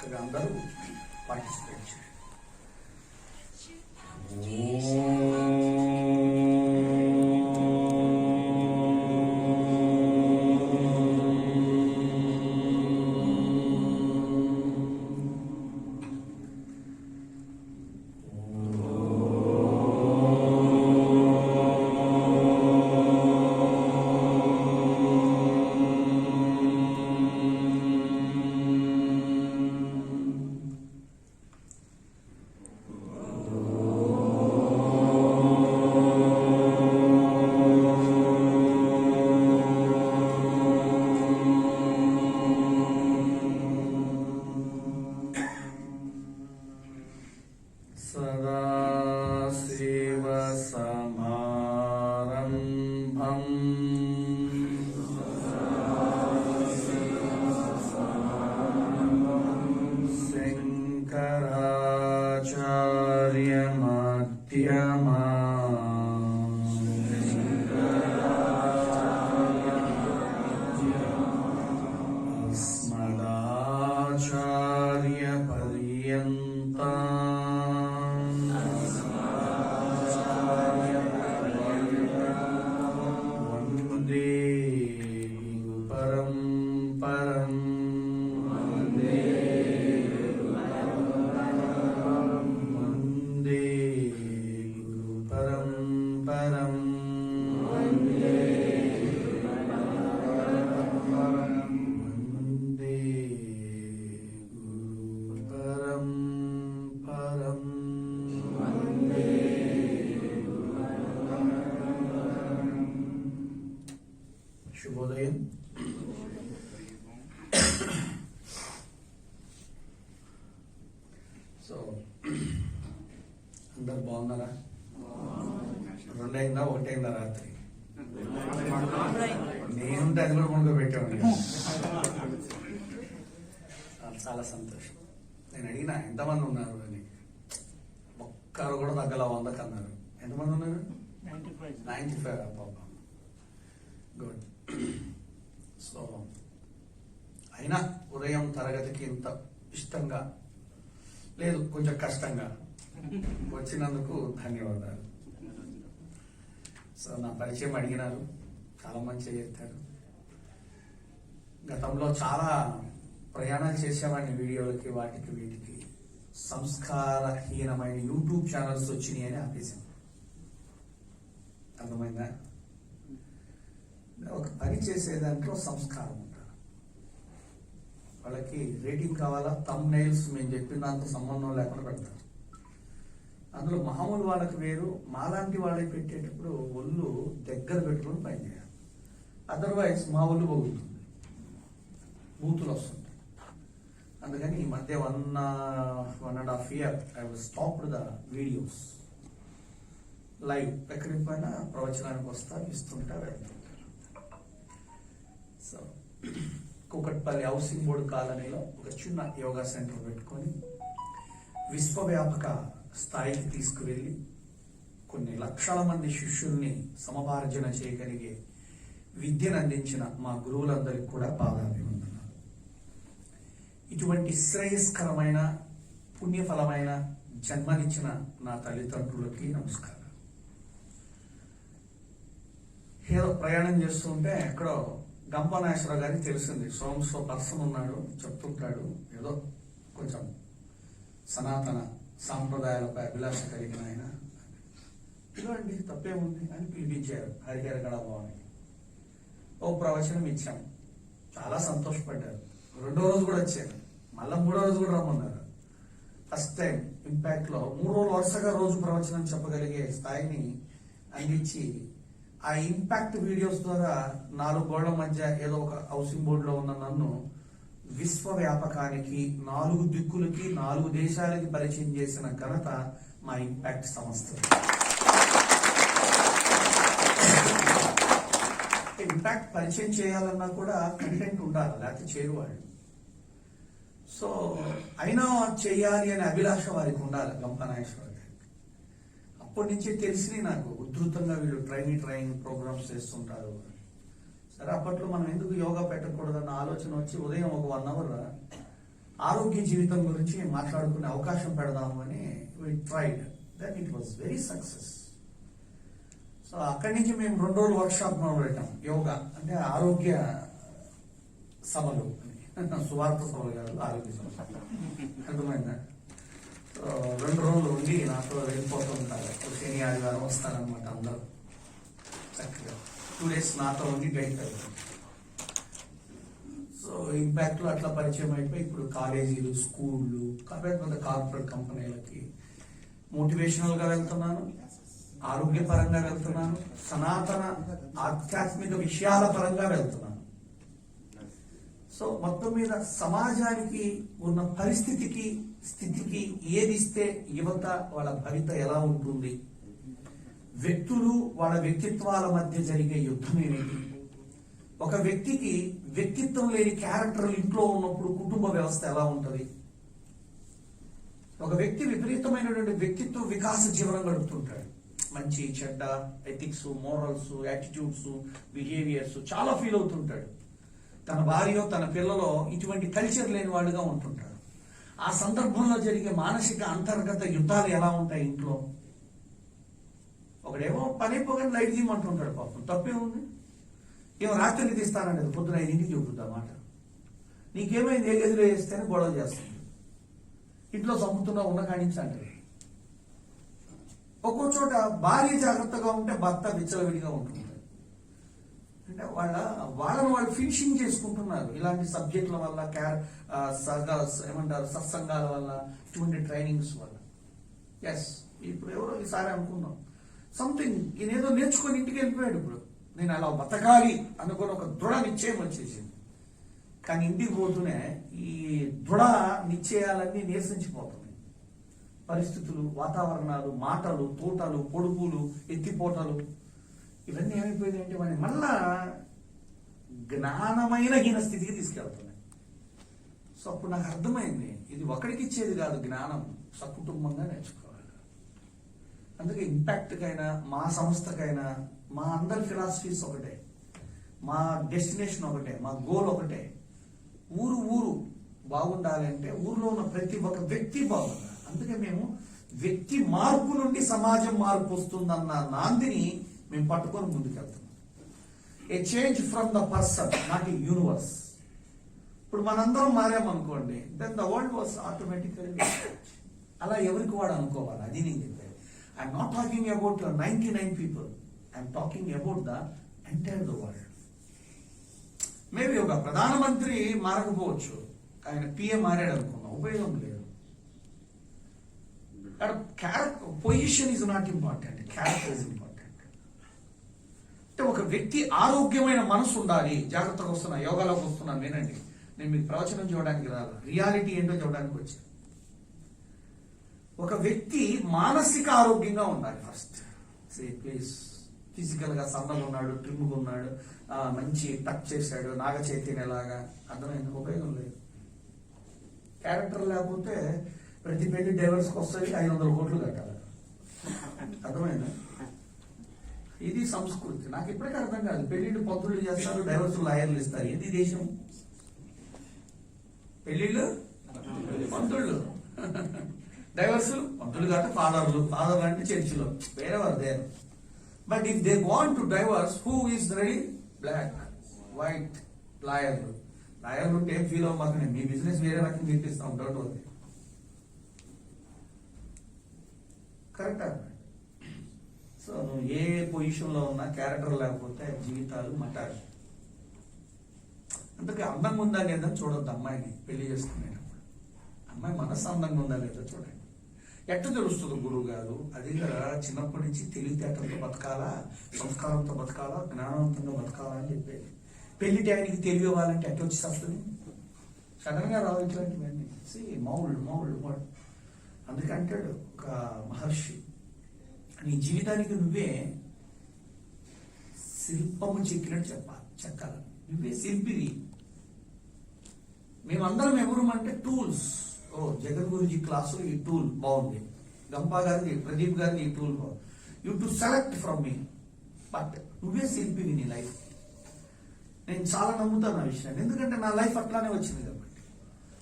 చక్కగా అందరూ పార్టిసిపేట్ చేయండి. శుభోదయం. సో అందరు బాగున్నారా? రెండైందా ఒకటైందా రాత్రి? నేనుంటే అది కూడా కొనుక్కో పెట్టాను. చాలా సంతోషం. నేను అడిగినా ఎంతమంది ఉన్నారు అని, ఒక్కరు కూడా తగ్గల 100కి అన్నారు. ఎంతమంది ఉన్నారు? 95. అబ్బా, గుడ్. సో అయినా ఉదయం తరగతికి ఇంత ఇష్టంగా లేదు, కొంచెం కష్టంగా వచ్చినందుకు ధన్యవాదాలు. సో నా పరిచయం అడిగినారు, చాలా మంచిగా చెప్పారు. గతంలో చాలా ప్రయాణాలు చేసేవాడిని, వీడియోలకి వాటికి వీటికి. సంస్కారహీనమైన యూట్యూబ్ ఛానల్స్ వచ్చినాయి అని ఆపేశాను. అర్థమైందా? ఒక పని చేసే దాంట్లో సంస్కారం ఉంటారు. వాళ్ళకి రేటింగ్ కావాలా, థంబ్ నెయిల్స్ మేము చెప్పిన దాంతో సంబంధం లేకుండా పెడతారు. అందులో మామూలు వాళ్ళకి వేరు, మాలాంటి వాళ్ళకి పెట్టేటప్పుడు ఒళ్ళు దగ్గర పెట్టుకుని పని చేయాలి. అదర్వైజ్ మా ఒళ్ళు పోగుతుంది, బూతులు వస్తుంటాయి. అందుకని ఈ మధ్య 1.5 years I was stopped the videos. Live ఎక్కడికి పోయినా ప్రవచనానికి వస్తా, ఇస్తుంటా, వెళ్తుంటారు. సో కూకట్పల్లి హౌసింగ్ బోర్డు కాలనీలో ఒక చిన్న యోగా సెంటర్ పెట్టుకొని విశ్వవ్యాపక స్థాయికి తీసుకువెళ్ళి కొన్ని లక్షల మంది శిష్యుల్ని సమభార్జన చేయగలిగే విద్యను అందించిన మా గురువులందరికీ కూడా పాదాభివందనాలు. ఇటువంటి శ్రేయస్కరమైన పుణ్యఫలమైన జన్మనిచ్చిన నా తల్లిదండ్రులకి నమస్కారం. ఏదో ప్రయాణం చేస్తుంటే ఎక్కడో గంపనాశ్వరరావు గారికి తెలిసింది, సోమస్వ పర్సన్ ఉన్నాడు, చెప్తుంటాడు, ఏదో కొంచెం సనాతన సాంప్రదాయాలపై అభిలాష కలిగిన ఆయన, ఇలాంటి తప్పేముంది అని పిలిపించారు హరిహర గణభవానికి. ఓ ప్రవచనం ఇచ్చాం, చాలా సంతోషపడ్డారు. 2వ రోజు కూడా వచ్చారు, మళ్ళా 3వ రోజు కూడా రమ్మన్నారు. ఫస్ట్ టైం ఇంపాక్ట్ లో 3 రోజులు వరుసగా రోజు ప్రవచనం చెప్పగలిగే స్థాయిని అందించి, ఆ ఇంపాక్ట్ వీడియోస్ ద్వారా 4 గోళ్ల మధ్య ఏదో ఒక హౌసింగ్ బోర్డులో ఉన్న నన్ను విశ్వవ్యాపకానికి, 4 దిక్కులకి, 4 దేశాలకి పరిచయం చేసిన ఘనత మా ఇంపాక్ట్ సంస్థ. ఇంపాక్ట్ పరిచయం చేయాలన్నా కూడా కంటెంట్ ఉండాలి, లేకపోతే చేరువాళ్ళు. సో అయినా చేయాలి అనే అభిలాష వారికి ఉండాలి. గంపనాశ్వర గారికి అప్పటి నుంచే తెలిసి నాకు ఉధృతంగా వీళ్ళు ట్రైనింగ్ ప్రోగ్రామ్స్ చేస్తుంటారు. సరే, అప్పట్లో మనం ఎందుకు యోగా పెట్టకూడదన్న ఆలోచన వచ్చి ఉదయం ఒక 1 hour ఆరోగ్య జీవితం గురించి మాట్లాడుకునే అవకాశం పెడదాము అని we tried, then it was very success. So అక్కడి నుంచి మేము 2 రోజులు వర్క్షాప్ మొదలుపెట్టాం. యోగా అంటే ఆరోగ్య సభలు అని, సువార్త సభలు కాదు, ఆరోగ్య సభలు. అర్థమైందా? సో 2 రోజులు ఉండి నాతో వెళ్ళిపోతూ ఉంటారు. శని ఆదివారం వస్తారనమాట అందరూ. చక్కగా 2 days నాతో ఉండి గైడ్ పెడతాం. సో ఇంపాక్ట్ లో అట్లా పరిచయం అయిపోయి ఇప్పుడు కాలేజీలు, స్కూళ్ళు, పెద్ద కార్పొరేట్ కంపెనీలకి మోటివేషనల్ గా వెళ్తున్నాను, ఆరోగ్యపరంగా వెళ్తున్నాను, సనాతన ఆధ్యాత్మిక విషయాల పరంగా వెళ్తున్నాను. సో మొత్తం మీద సమాజానికి ఉన్న పరిస్థితికి, స్థితికి ఏది ఇస్తే యువత వాళ్ళ భవిత ఎలా ఉంటుంది, వ్యక్తులు వాళ్ళ వ్యక్తిత్వాల మధ్య జరిగే యుద్ధం ఏమిటి, ఒక వ్యక్తికి వ్యక్తిత్వం లేని క్యారెక్టర్ ఇంట్లో ఉన్నప్పుడు కుటుంబ వ్యవస్థ ఎలా ఉంటుంది, ఒక వ్యక్తి విపరీతమైనటువంటి వ్యక్తిత్వ వికాస జీవనం గడుపుతుంటాడు, మంచి చెడ్డ ఎథిక్స్, మోరల్స్, యాటిట్యూడ్స్, బిహేవియర్స్ చాలా ఫీల్ అవుతుంటాడు. తన భార్య, తన పిల్లలో ఇటువంటి కల్చర్ లేని వాళ్ళుగా ఉంటుంటారు. ఆ సందర్భంలో జరిగే మానసిక అంతర్గత యుద్ధాలు ఎలా ఉంటాయి ఇంట్లో. ఒకడేమో పని పోగానే లైట్ తీయమంటుంటాడు, పాపం తప్పే ఉంది. ఏమో రాత్రికి తీస్తానండి, పొద్దున 5 చెబుతుంది అన్నమాట. నీకేమైంది, ఏ గదిలో వేస్తేనే గొడవ చేస్తుంది, ఇంట్లో చంపుతున్నా ఉన్న కానించి అంటే. ఒక్కో చోట భార్య జాగ్రత్తగా ఉంటే భర్త విచ్చలవిడిగా ఉంటుంటాడు. అంటే వాళ్ళని వాళ్ళు ఫినిషింగ్ చేసుకుంటున్నారు ఇలాంటి సబ్జెక్టుల వల్ల, ఏమంటారు సత్సంగాల వల్ల, ఇటువంటి ట్రైనింగ్స్ వల్ల. ఎస్, ఇప్పుడు ఎవరో ఈసారి అనుకున్నాం సంథింగ్, ఈయన ఏదో నేర్చుకొని ఇంటికి వెళ్ళిపోయాడు. ఇప్పుడు నేను అలా బతకాలి అనుకుని ఒక దృఢ నిశ్చయం వచ్చేసింది. కానీ ఇంటికి పోతూనే ఈ దృఢ నిశ్చయాలన్నీ నీరసించిపోతున్నాయి. పరిస్థితులు, వాతావరణాలు, మాటలు, తోటలు, పొడుపులు, ఎత్తిపోటలు, ఇవన్నీ ఏమైపోయిందంటే వాడిని మళ్ళా జ్ఞానమైన హీన స్థితికి తీసుకెళ్తున్నాయి. సో అప్పుడు నాకు అర్థమైంది, ఇది ఒకడికి ఇచ్చేది కాదు జ్ఞానం, సకుటుంబంగా నేర్చుకోవాలి. అందుకే ఇంపాక్ట్కైనా, మా సంస్థకైనా, మా అందరి ఫిలాసఫీస్ ఒకటే, మా డెస్టినేషన్ ఒకటే, మా గోల్ ఒకటే. ఊరు బాగుండాలి అంటే ఊరిలో ఉన్న ప్రతి ఒక్క వ్యక్తి బాగుండాలి. అందుకే మేము వ్యక్తి మార్పు నుండి సమాజం మార్పు వస్తుందన్న నాందిని మేము పట్టుకొని ముందుకెళ్తున్నాం. A change from the person, not a universe. ఇప్పుడు మనందరం మారామనుకోండి, then the world was automatically. అలా ఎవరికి వాడు అనుకోవాలి, అది నేను చెప్పాను. I'm not talking about 99 people, I'm talking about the entire the world. Maybe ఒక ప్రధానమంత్రి మారకపోవచ్చు, ఆయన పిఏ మారాడు అనుకున్నాం, ఉపయోగం లేదు. Position is not important, character is important. అంటే ఒక వ్యక్తి ఆరోగ్యమైన మనసు ఉండాలి. జాగ్రత్తగా వస్తున్నా, యోగాలోకి వస్తున్నాను, వినండి. నేను మీకు ప్రవచనం చూడడానికి రాదు, రియాలిటీ ఏంటో చూడడానికి వచ్చాను. ఒక వ్యక్తి మానసిక ఆరోగ్యంగా ఉండాలి ఫస్ట్. ప్లీజ్, ఫిజికల్ గా సన్నగా ఉన్నాడు, ట్రిమ్గా ఉన్నాడు, మంచి టచ్ చేశాడు, నాగ చైతన్యలాగా, అర్థమైంది, ఉపయోగం లేదు. క్యారెక్టర్ లేకపోతే ప్రతి పెళ్లి డైవర్స్కి వస్తుంది, 500 కోట్లు కట్టాలి. అర్థమైందా? ఇది సంస్కృతి. నాకు ఇప్పటికీ అర్థం కాదు. పెళ్లిళ్ళు పంతులు చేస్తారు, డైవర్స్ లాయర్లు ఇస్తారు. ఏంది దేశం? పెళ్లిళ్ళు పంతుళ్ళు, డైవర్స్ పంతులు కాదు, ఫాదర్లు అంటే చర్చిలో, wherever there. But if they want to divorce, who is ready? Black, white, లాయర్లు. లాయర్లు ఉంటే ఏం ఫీల్ అవ్వమాకండి, మీ బిజినెస్ వేరే రకంగా తీపిస్తాం, డౌట్ అవుతుంది. కరెక్టా? సో నువ్వు ఏ పొజిషన్ లో ఉన్నా క్యారెక్టర్ లేకపోతే జీవితాలు మటారు. అందుకే అందంగా ఉందా లేదా చూడొద్దు అమ్మాయిని పెళ్లి చేసుకునేటప్పుడు. అమ్మాయి మనసు అందంగా ఉందా లేదా చూడండి. ఎట్లా తెలుస్తుంది గురువు గారు? అది కదా చిన్నప్పటి నుంచి తెలివితేటలతో బతకాలా, సంస్కారంతో బతకాలా, జ్ఞానవంతంగా బతకాలా అని చెప్పేది. పెళ్లి టైంకి తెలియవాలంటే ఎట్లా వచ్చి వస్తుంది? సడన్ గా రావు ఇట్లాంటివన్నీ. మౌల్డ్. అందుకే అంటాడు ఒక మహర్షి, నీ జీవితానికి నువ్వే శిల్పము చెక్కినట్టు చెక్కాలి. నువ్వే శిల్పివి. మేమందరం ఎవరు అంటే టూల్స్. జగన్ గురుజీ క్లాసు ఈ టూల్ బాగుంది, గంపా గారిది, ప్రదీప్ గారిది ఈ టూల్ బాగుంది. You to select from me. But నువ్వే శిల్పివి నీ లైఫ్. నేను చాలా నమ్ముతాను ఆ విషయాన్ని, ఎందుకంటే నా లైఫ్ అట్లానే వచ్చింది కాబట్టి.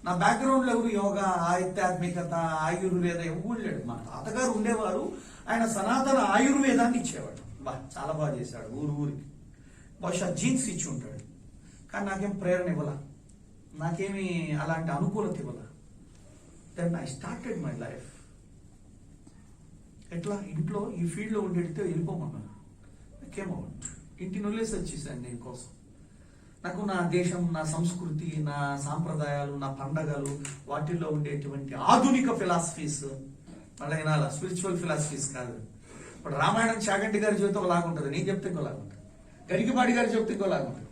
నా బ్యాక్గ్రౌండ్ లో ఎవరు యోగా, ఆధ్యాత్మికత, ఆయుర్వేద ఎవరు లేడు. మా తాతగారు ఉండేవారు, ఆయన సనాతన ఆయుర్వేదాన్ని ఇచ్చేవాడు. చాలా బాగా చేశాడు ఊరికి. బహుశా జీన్స్ ఇచ్చి ఉంటాడు, కానీ నాకేం ప్రేరణ ఇవ్వాల, నాకేమి అలాంటి అనుకూలత ఇవ్వాల. Then I started my life. ఎట్లా ఇంట్లో ఈ ఫీల్డ్లో ఉండేటితో వెళ్ళిపోమన్నాను. కేమౌట్ ఇంటిని వదిలేసి వచ్చేసాను నేను కోసం. నాకు నా దేశం, నా సంస్కృతి, నా సాంప్రదాయాలు, నా పండగలు, వాటిల్లో ఉండేటువంటి ఆధునిక ఫిలాసఫీస్, మళ్ళీ వినాలా స్పిరిచువల్ ఫిలాసఫీస్ కాదు. ఇప్పుడు రామాయణం చాగంటి గారి జీవితం ఒకలాగుంటుంది, నేను చెప్తే ఇంకోలాగుంటుంది, గరికిపాటి గారి చెప్తే ఇంకోలాగుంటుంది.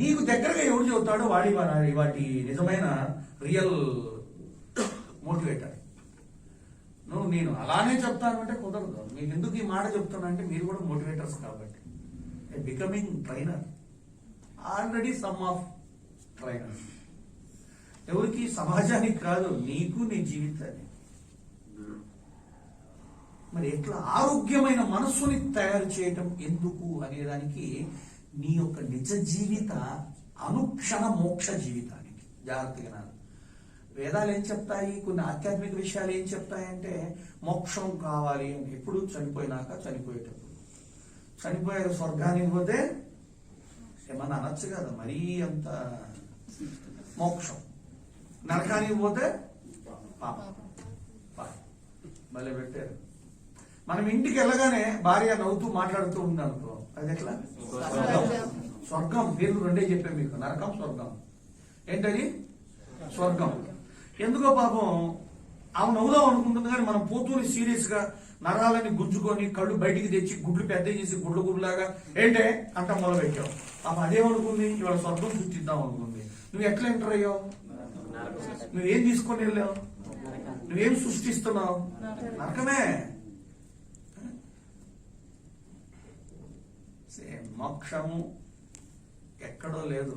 నీకు దగ్గరగా ఎవరు చెబుతాడో వాటి నిజమైన రియల్ మోటివేటర్. నేను అలానే చెప్తాను అంటే కుదరదు. మీకు ఎందుకు ఈ మాట చెప్తున్నా అంటే మీరు కూడా మోటివేటర్స్ కాబట్టి. Becoming trainer, already some of trainer. ఎవరికి? సమాజానికి కాదు, నీకు నీ జీవితాన్ని. మరి ఎట్లా ఆరోగ్యమైన మనస్సుని తయారు చేయటం ఎందుకు అనేదానికి నీ యొక్క నిజ జీవిత అనుక్షణ మోక్ష జీవితానికి జాగ్రత్తగా నాను. వేదాలు ఏం చెప్తాయి, కొన్ని ఆధ్యాత్మిక విషయాలు ఏం చెప్తాయంటే మోక్షం కావాలి అని. ఎప్పుడు? చనిపోయినాక, చనిపోయేటప్పుడు. చనిపోయాక స్వర్గానికి పోతే ఏమన్నా అనొచ్చు కదా, మరీ అంత మోక్షం. నరకానికి పోతే పాపం. మళ్ళీ పెట్టారు. మనం ఇంటికి వెళ్ళగానే భార్య నవ్వుతూ మాట్లాడుతూ ఉంది అనుకో, అది ఎట్లా? స్వర్గం. పేర్లు రెండే చెప్పాం మీకు, నరకం, స్వర్గం. ఏంటది? స్వర్గం. ఎందుకో పాపం ఆమె నవ్వుదాం అనుకుంటుంది, కానీ మనం పోతూనే సీరియస్ గా నరాలని గుంజుకొని కళ్ళు బయటికి తెచ్చి గుడ్లు పెద్ద చేసి గుడ్లలాగా ఏంటే అంట మొదలు పెట్టావు. పాపం అదేమనుకుంది, ఇవాళ స్వర్గం సృష్టిద్దాం అనుకుంది. నువ్వు ఎట్లా ఎంటర్ అయ్యావు? నువ్వేం తీసుకొని వెళ్ళావు? నువ్వేం సృష్టిస్తున్నావు? నరకమే. మోక్షము ఎక్కడో లేదు,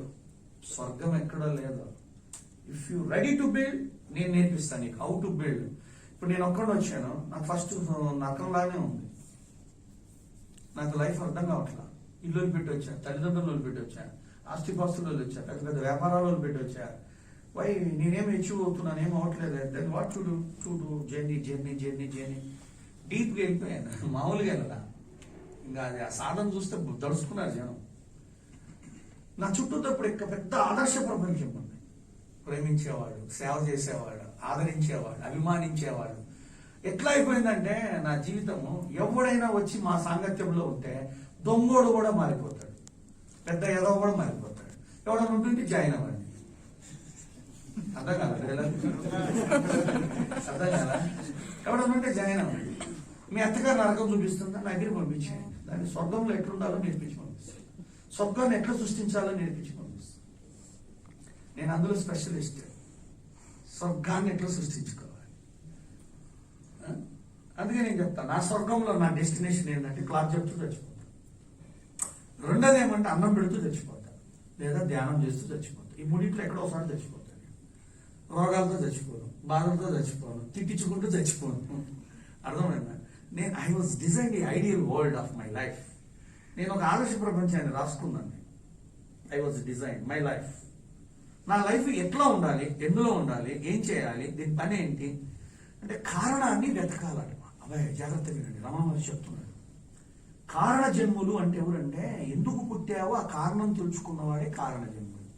స్వర్గం ఎక్కడో లేదు. If you ready to build, నేను నేర్పిస్తాను నీకు హౌ టు బిల్డ్. ఇప్పుడు నేను ఒక్కడే వచ్చాను, నాకు ఫస్ట్ నరకంలానే ఉంది. నాకు లైఫ్ అర్థం కావట్లా. ఇల్లు పెట్టి వచ్చా, తల్లిదండ్రులు పెట్టి వచ్చా, ఆస్తిపాస్తులు వచ్చా, పెద్ద పెద్ద వ్యాపారాలు పెట్టి వచ్చా. వై నేనేం అచీవ్ అవుతున్నాను, ఏం అవ్వట్లేదు. Then what to do journey journey journey journey డీప్గా వెళ్ళిపోయాను. మామూలుగా వెళ్ళదా, ఇంకా అది ఆ సాధన చూస్తే దడుచుకున్నారు జనం. నా చుట్టూతో ఇప్పుడు ఇక పెద్ద ఆదర్శ ప్రపంచం ఉంది. ప్రేమించేవాడు, సేవ చేసేవాడు, ఆదరించేవాడు, అభిమానించేవాడు. ఎట్లా అయిపోయిందంటే నా జీవితము, ఎవడైనా వచ్చి మా సాంగత్యంలో ఉంటే దొంగోడు కూడా మారిపోతాడు, పెద్ద ఎదవ కూడా మారిపోతాడు. ఎవడన్నా ఉంటుంటే జాయిన్ అవ్వండి. అర్థం కాదు, అర్థం కదా? ఎవడన్నా ఉంటే జాయిన్ అవ్వండి. మీ అత్తగారు నరకం చూపిస్తుందా, నా దగ్గర పంపించేయండి. దాన్ని స్వర్గంలో ఎట్లుండాలో నేర్పించి పంపిస్తాను, స్వర్గాన్ని ఎట్లా సృష్టించాలో నేర్పించి పంపిస్తాను. నేను అందులో స్పెషలిస్ట్. స్వర్గాన్ని ఎట్లా సృష్టించుకోవాలి. అందుకే నేను చెప్తాను, నా స్వర్గంలో నా డెస్టినేషన్ ఏంటంటే క్లాస్ చెప్తూ చచ్చిపోతాను. రెండోది ఏమంటే అన్నం పెడుతూ చచ్చిపోతాను, లేదా ధ్యానం చేస్తూ చచ్చిపోతాను. ఈ మూడింట్లో ఎక్కడో ఒకసారి చచ్చిపోతాను. రోగాలతో చచ్చిపోను, బాధలతో చచ్చిపోను, తిట్టించుకుంటూ చచ్చిపోను. అర్థమైందా? I was design the ideal world of my life. నేను ఒక ఆదర్శ ప్రపంచాన్ని రాసుకున్నాను. I was design my life. నా లైఫ్ ఎట్లా ఉండాలి, ఎందులో ఉండాలి, ఏం చేయాలి, దీని పని ఏంటి అంటే కారణాన్ని వెతకాలి. అబ్బాయి జాగ్రత్తగా వినండి, రమణ మహర్షి చెప్తున్నాడు. కారణ జన్ములు అంటే ఎవరంటే, ఎందుకు పుట్టావో ఆ కారణం తెలుసుకున్నవాడే కారణ జన్ములు.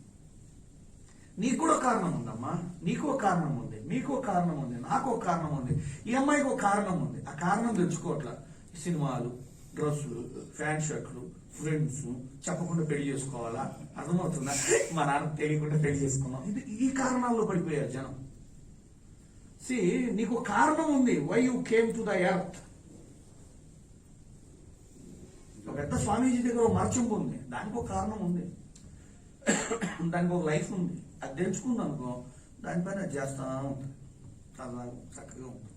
నీకు కూడా కారణం ఉందమ్మా, నీకు ఒక కారణం ఉంది, మీకు ఒక కారణం ఉంది, నాకు ఒక కారణం ఉంది, ఈ అమ్మాయికి ఒక కారణం ఉంది. ఆ కారణం తెలుసుకోవట్లా. సినిమాలు, డ్రెస్సులు, ఫ్యాన్ షర్ట్లు, ఫ్రెండ్స్, చెప్పకుండా పెళ్లి చేసుకోవాలా, అర్థమవుతుందా? మా నాన్న తెలియకుండా పెళ్లి చేసుకున్నాం. ఈ కారణాల్లో పడిపోయారు జనం. నీకు కారణం ఉంది, why you came to the earth. పెద్ద స్వామీజీ దగ్గర మరచుంపు ఉంది, దానికి ఒక కారణం ఉంది, దానికి ఒక లైఫ్ ఉంది. అది తెలుసుకుంది అనుకో, దానిపైన అది చేస్తా ఉంటుంది, చాలా చక్కగా ఉంటుంది.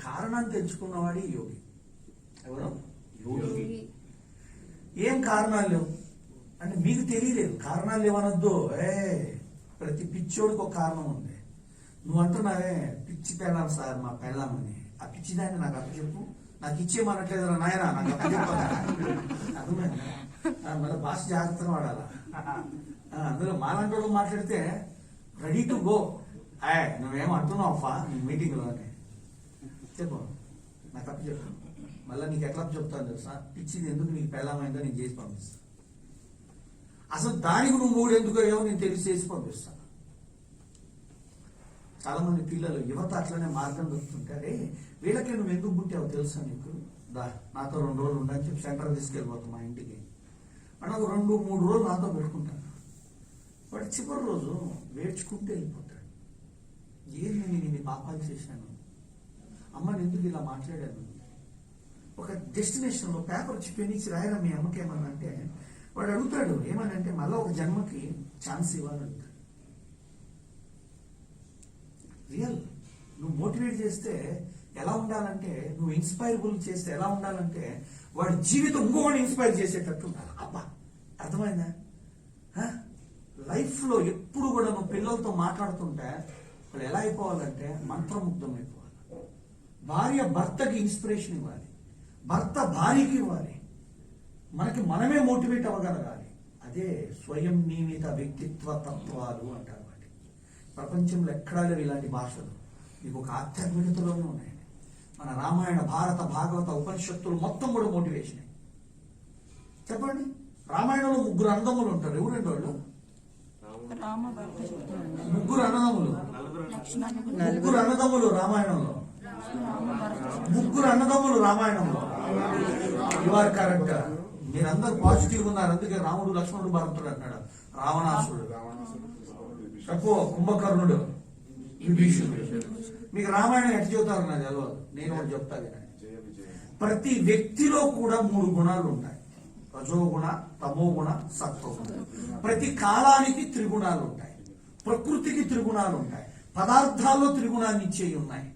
కారణాన్ని తెలుసుకున్నవాడి యోగి. ఎవరు? యోగి. ఏం కారణాలు లేవు అంటే మీకు తెలియలేదు. కారణాలు లేవనొద్దు. ప్రతి పిచ్చోడికి ఒక కారణం ఉంది. నువ్వు అంటున్నావే పిచ్చి పెళ్ళాం సార్ మా పెళ్ళామని, ఆ పిచ్చిదాన్ని నాకు అప్ప చెప్పు, నాకు ఇచ్చేయమనట్లేదు నాయన, నాకు అప్ప చెప్పాలి. అర్థమైందా? మళ్ళీ భాష జాగ్రత్తగా వాడాలా. అందులో మాలాంటి వాళ్ళు మాట్లాడితే రెడీ టు గో. నువ్వేం అంటున్నావు మీటింగ్లోనే చెప్పు, నాకు తప్పు చెప్పు. మళ్ళీ నీకు ఎట్లా చెప్తాను తెలుసా, పిచ్చిది ఎందుకు నీకు పెళ్ళమైందో నేను చేసి పంపిస్తాను. అసలు దానికి నువ్వు మూడు ఎందుకు అయ్యావో నేను తెలిసి చేసి పంపిస్తాను. చాలా మంది పిల్లలు యువత అట్లనే మార్గం దొరుకుతుంటారే, వీళ్ళకి నువ్వు ఎందుకు పుట్టావో తెలుసా నీకు, నాతో 2 రోజులు ఉండని చెప్పి సెంటర్ తీసుకెళ్ళిపోతాం మా ఇంటికి. అంటే ఒక 2-3 రోజులు నాతో పెట్టుకుంటాను. వాడు చివరి రోజు వేడ్చుకుంటూ వెళ్ళిపోతాడు. ఏంది నేను ఇన్ని పాపాలు చేశాను, అమ్మని ఎందుకు ఇలా మాట్లాడాను. ఒక డెస్టినేషన్లో పేపర్ పెనిచ్చి రాయడం మీ అమ్మకి ఏమన్నా అంటే వాడు అడుగుతాడు ఏమని అంటే మళ్ళీ ఒక జన్మకి ఛాన్స్ ఇవ్వాలని అడుగుతాడు. రియల్ నువ్వు మోటివేట్ చేస్తే ఎలా ఉండాలంటే, నువ్వు ఇన్స్పైరబుల్ చేస్తే ఎలా ఉండాలంటే వాడి జీవితం ఇంకొకటి ఇన్స్పైర్ చేసేటట్టు ఉండాలి. అబ్బా అర్థమైందా? లైఫ్లో ఎప్పుడు కూడా నువ్వు పిల్లలతో మాట్లాడుతుంటే వాళ్ళు ఎలా అయిపోవాలంటే మంత్రముగ్ధం అయిపోవాలి. భార్య భర్తకి ఇన్స్పిరేషన్ ఇవ్వాలి, భర్త భార్యకి ఇవ్వాలి, మనకి మనమే మోటివేట్ అవ్వగలగాలి. అదే స్వయం నియమిత వ్యక్తిత్వ తత్వాలు అంటారు. వాటి ప్రపంచంలో ఎక్కడా లేవు ఇలాంటి భాషలు. మీకు ఒక ఆధ్యాత్మికతలోనే ఉన్నాయండి. మన రామాయణ, భారత, భాగవత, ఉపనిషత్తులు మొత్తం కూడా మోటివేషన్. చెప్పండి, రామాయణంలో 3 అన్నదమ్ములు ఉంటారు. ఎవరండి వాళ్ళు? 3 అన్నదమ్ములు. 3 అన్నదమ్ములు రామాయణంలో. 3 అన్నదమ్ములు రామాయణంలో. ఇవారు కరెక్ట్. మీరందరూ పాజిటివ్ ఉన్నారు. అందుకే రాముడు, లక్ష్మణుడు, భరతుడు అంటాడు. రావణాసుడు, తక్కువ కుంభకర్ణుడు, విభీషణుడు. మీకు రామాయణం ఎట్లా చెబుతారు నాకు తెలియదు, నేను ఒకటి చెప్తా. ప్రతి వ్యక్తిలో కూడా 3 గుణాలు ఉంటాయి. రజోగుణ, తమోగుణ, సత్వగుణ. ప్రతి కాలానికి త్రిగుణాలు ఉంటాయి. ప్రకృతికి త్రిగుణాలు ఉంటాయి. పదార్థాల్లో త్రిగుణాన్ని ఇచ్చేవి ఉన్నాయి.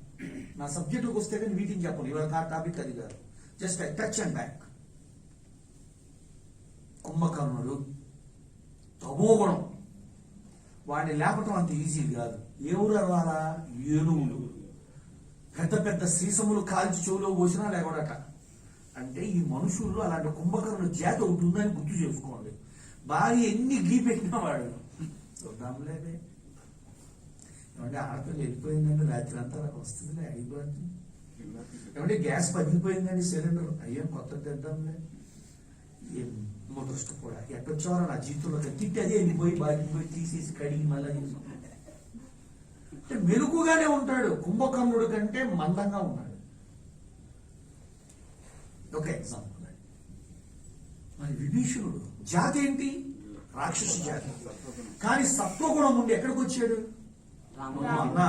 నా సబ్జెక్టుకి వస్తే కానీ వీటిని చెప్పను. ఇవాళ టాపిక్ అది కాదు. Just touch and back. కుంభకర్ణుడు తమోగుణం. వాడిని లేపటం అంత ఈజీ కాదు. ఎవరు అవ్వాలా? ఏనుగులు. పెద్ద పెద్ద సీసములు కాల్చి చెవులో పోసినా లేవడట. అంటే ఈ మనుషుల్లో అలాంటి కుంభకర్ణుడు జాతి ఒకటి ఉందని గుర్తు చేసుకోండి. భార్య ఎన్ని గీ పెట్టినా వాడు చూద్దాంలేదే. ఏమంటే ఆడపిల్ల వెళ్ళిపోయిందండి, రాత్రి అంతా నాకు వస్తుంది అయిపోతుంది. ఏమంటే గ్యాస్ పగిలిపోయిందండి, సిలిండర్ అయ్యాం కొత్త తెద్దాంలే. ఏం మొదటి కూడా ఎట్టొచ్చారో నా జీవితంలో తిట్టి అదే వెళ్ళిపోయి బాగిపోయి తీసేసి కడిగి మళ్ళా చేసుకుంటే అంటే మెలుగుగానే ఉంటాడు. కుంభకర్ణుడు కంటే మందంగా ఉన్నాడు. ఒక ఎగ్జాంపుల్. మరి విభీషణుడు జాతి ఏంటి? రాక్షస జాతి. కానీ సత్వగుణం ఉండి ఎక్కడికి వచ్చాడు? అన్నా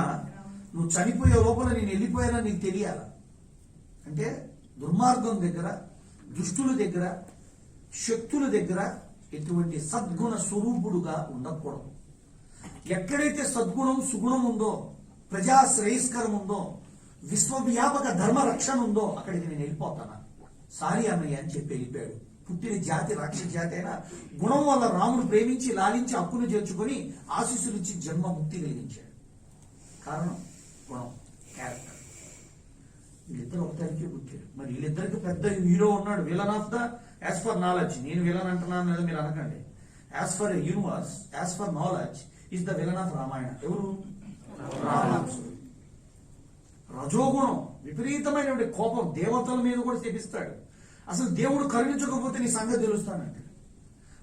నువ్వు చనిపోయే లోపల నేను వెళ్ళిపోయానని నీకు తెలియాల. అంటే దుర్మార్గం దగ్గర, దుష్టుల దగ్గర, శక్తుల దగ్గర ఎటువంటి సద్గుణ స్వరూపుడుగా ఉండకూడదు. ఎక్కడైతే సద్గుణం, సుగుణం ఉందో, ప్రజా శ్రేయస్కరం ఉందో, విశ్వవ్యాపక ధర్మ రక్షణ ఉందో అక్కడికి నేను వెళ్ళిపోతాను. సారీ అన్నయ్య అని చెప్పి వెళ్ళిపోయాడు. పుట్టిన జాతి రాక్షస జాతి అయినా గుణం వల్ల రాముడు ప్రేమించి, లాలించి, హక్కును చేర్చుకొని ఆశీస్సులు ఇచ్చి జన్మ ముక్తి కలిగించాడు. కారణం గుణం, క్యారెక్టర్. వీళ్ళిద్దరు ఒకటానికే పుట్టాడు. మరి వీళ్ళిద్దరికి పెద్ద హీరో ఉన్నాడు, villain of the as for knowledge. నేను విలన్ అంటున్నాను లేదా మీరు అనకండి. As for universe, as for knowledge is the villain of Ramayana. ఎవరు? రావణాసురుడు. రజోగుణం, విపరీతమైనటువంటి కోపం, దేవతల మీద కూడా చేపిస్తాడు. అసలు దేవుడు కరుణించకపోతే నీ సంగతి తెలుస్తానంటే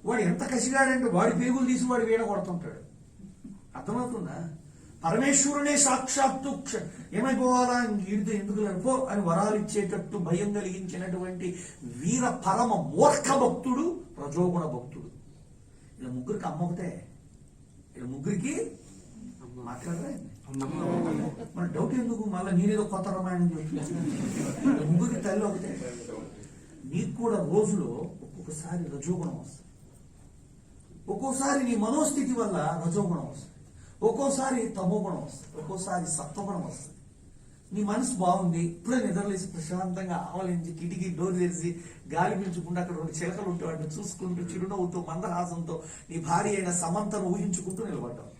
వాడు ఎంత కసిగాడంటే వాడి పేగులు తీసి వాడు వీడ కొడుతుంటాడు. అర్థమవుతుందా? పరమేశ్వరునే సాక్షాత్తు ఏమైపోవాలా, ఈడితో ఎందుకు పో అని వరాలు ఇచ్చేటట్టు భయం కలిగించినటువంటి వీర పరమ మూర్ఖ భక్తుడు రజోగుణ భక్తుడు. ఇలా ముగ్గురికి అమ్మ ఒకటే. ఇలా ముగ్గురికి మాట్లాడరా మన డౌట్ ఎందుకు? మళ్ళీ నేనేదో కొత్త రామాయణం చెప్తున్నాను. ముగ్గురికి తల్లి ఒకటే. నీకు కూడా రోజులో ఒక్కొక్కసారి రజోగుణం వస్తుంది, ఒక్కోసారి నీ మనోస్థితి వల్ల రజోగుణం వస్తుంది, ఒక్కోసారి తమోగుణం వస్తుంది, ఒక్కోసారి సత్వగుణం వస్తుంది. నీ మనసు బాగుంది, ఇప్పుడే నిద్రలేసి ప్రశాంతంగా ఆవలించి కిటికీ డోర్ తెరిచి గాలి పీల్చుకుంటూ అక్కడ 2 చిలకలు ఉంటే వాటిని చూసుకుంటూ చిరునవ్వుతో మందహాసంతో నీ భార్య అయిన సమంతను ఊహించుకుంటూ నిలబడ్డావు.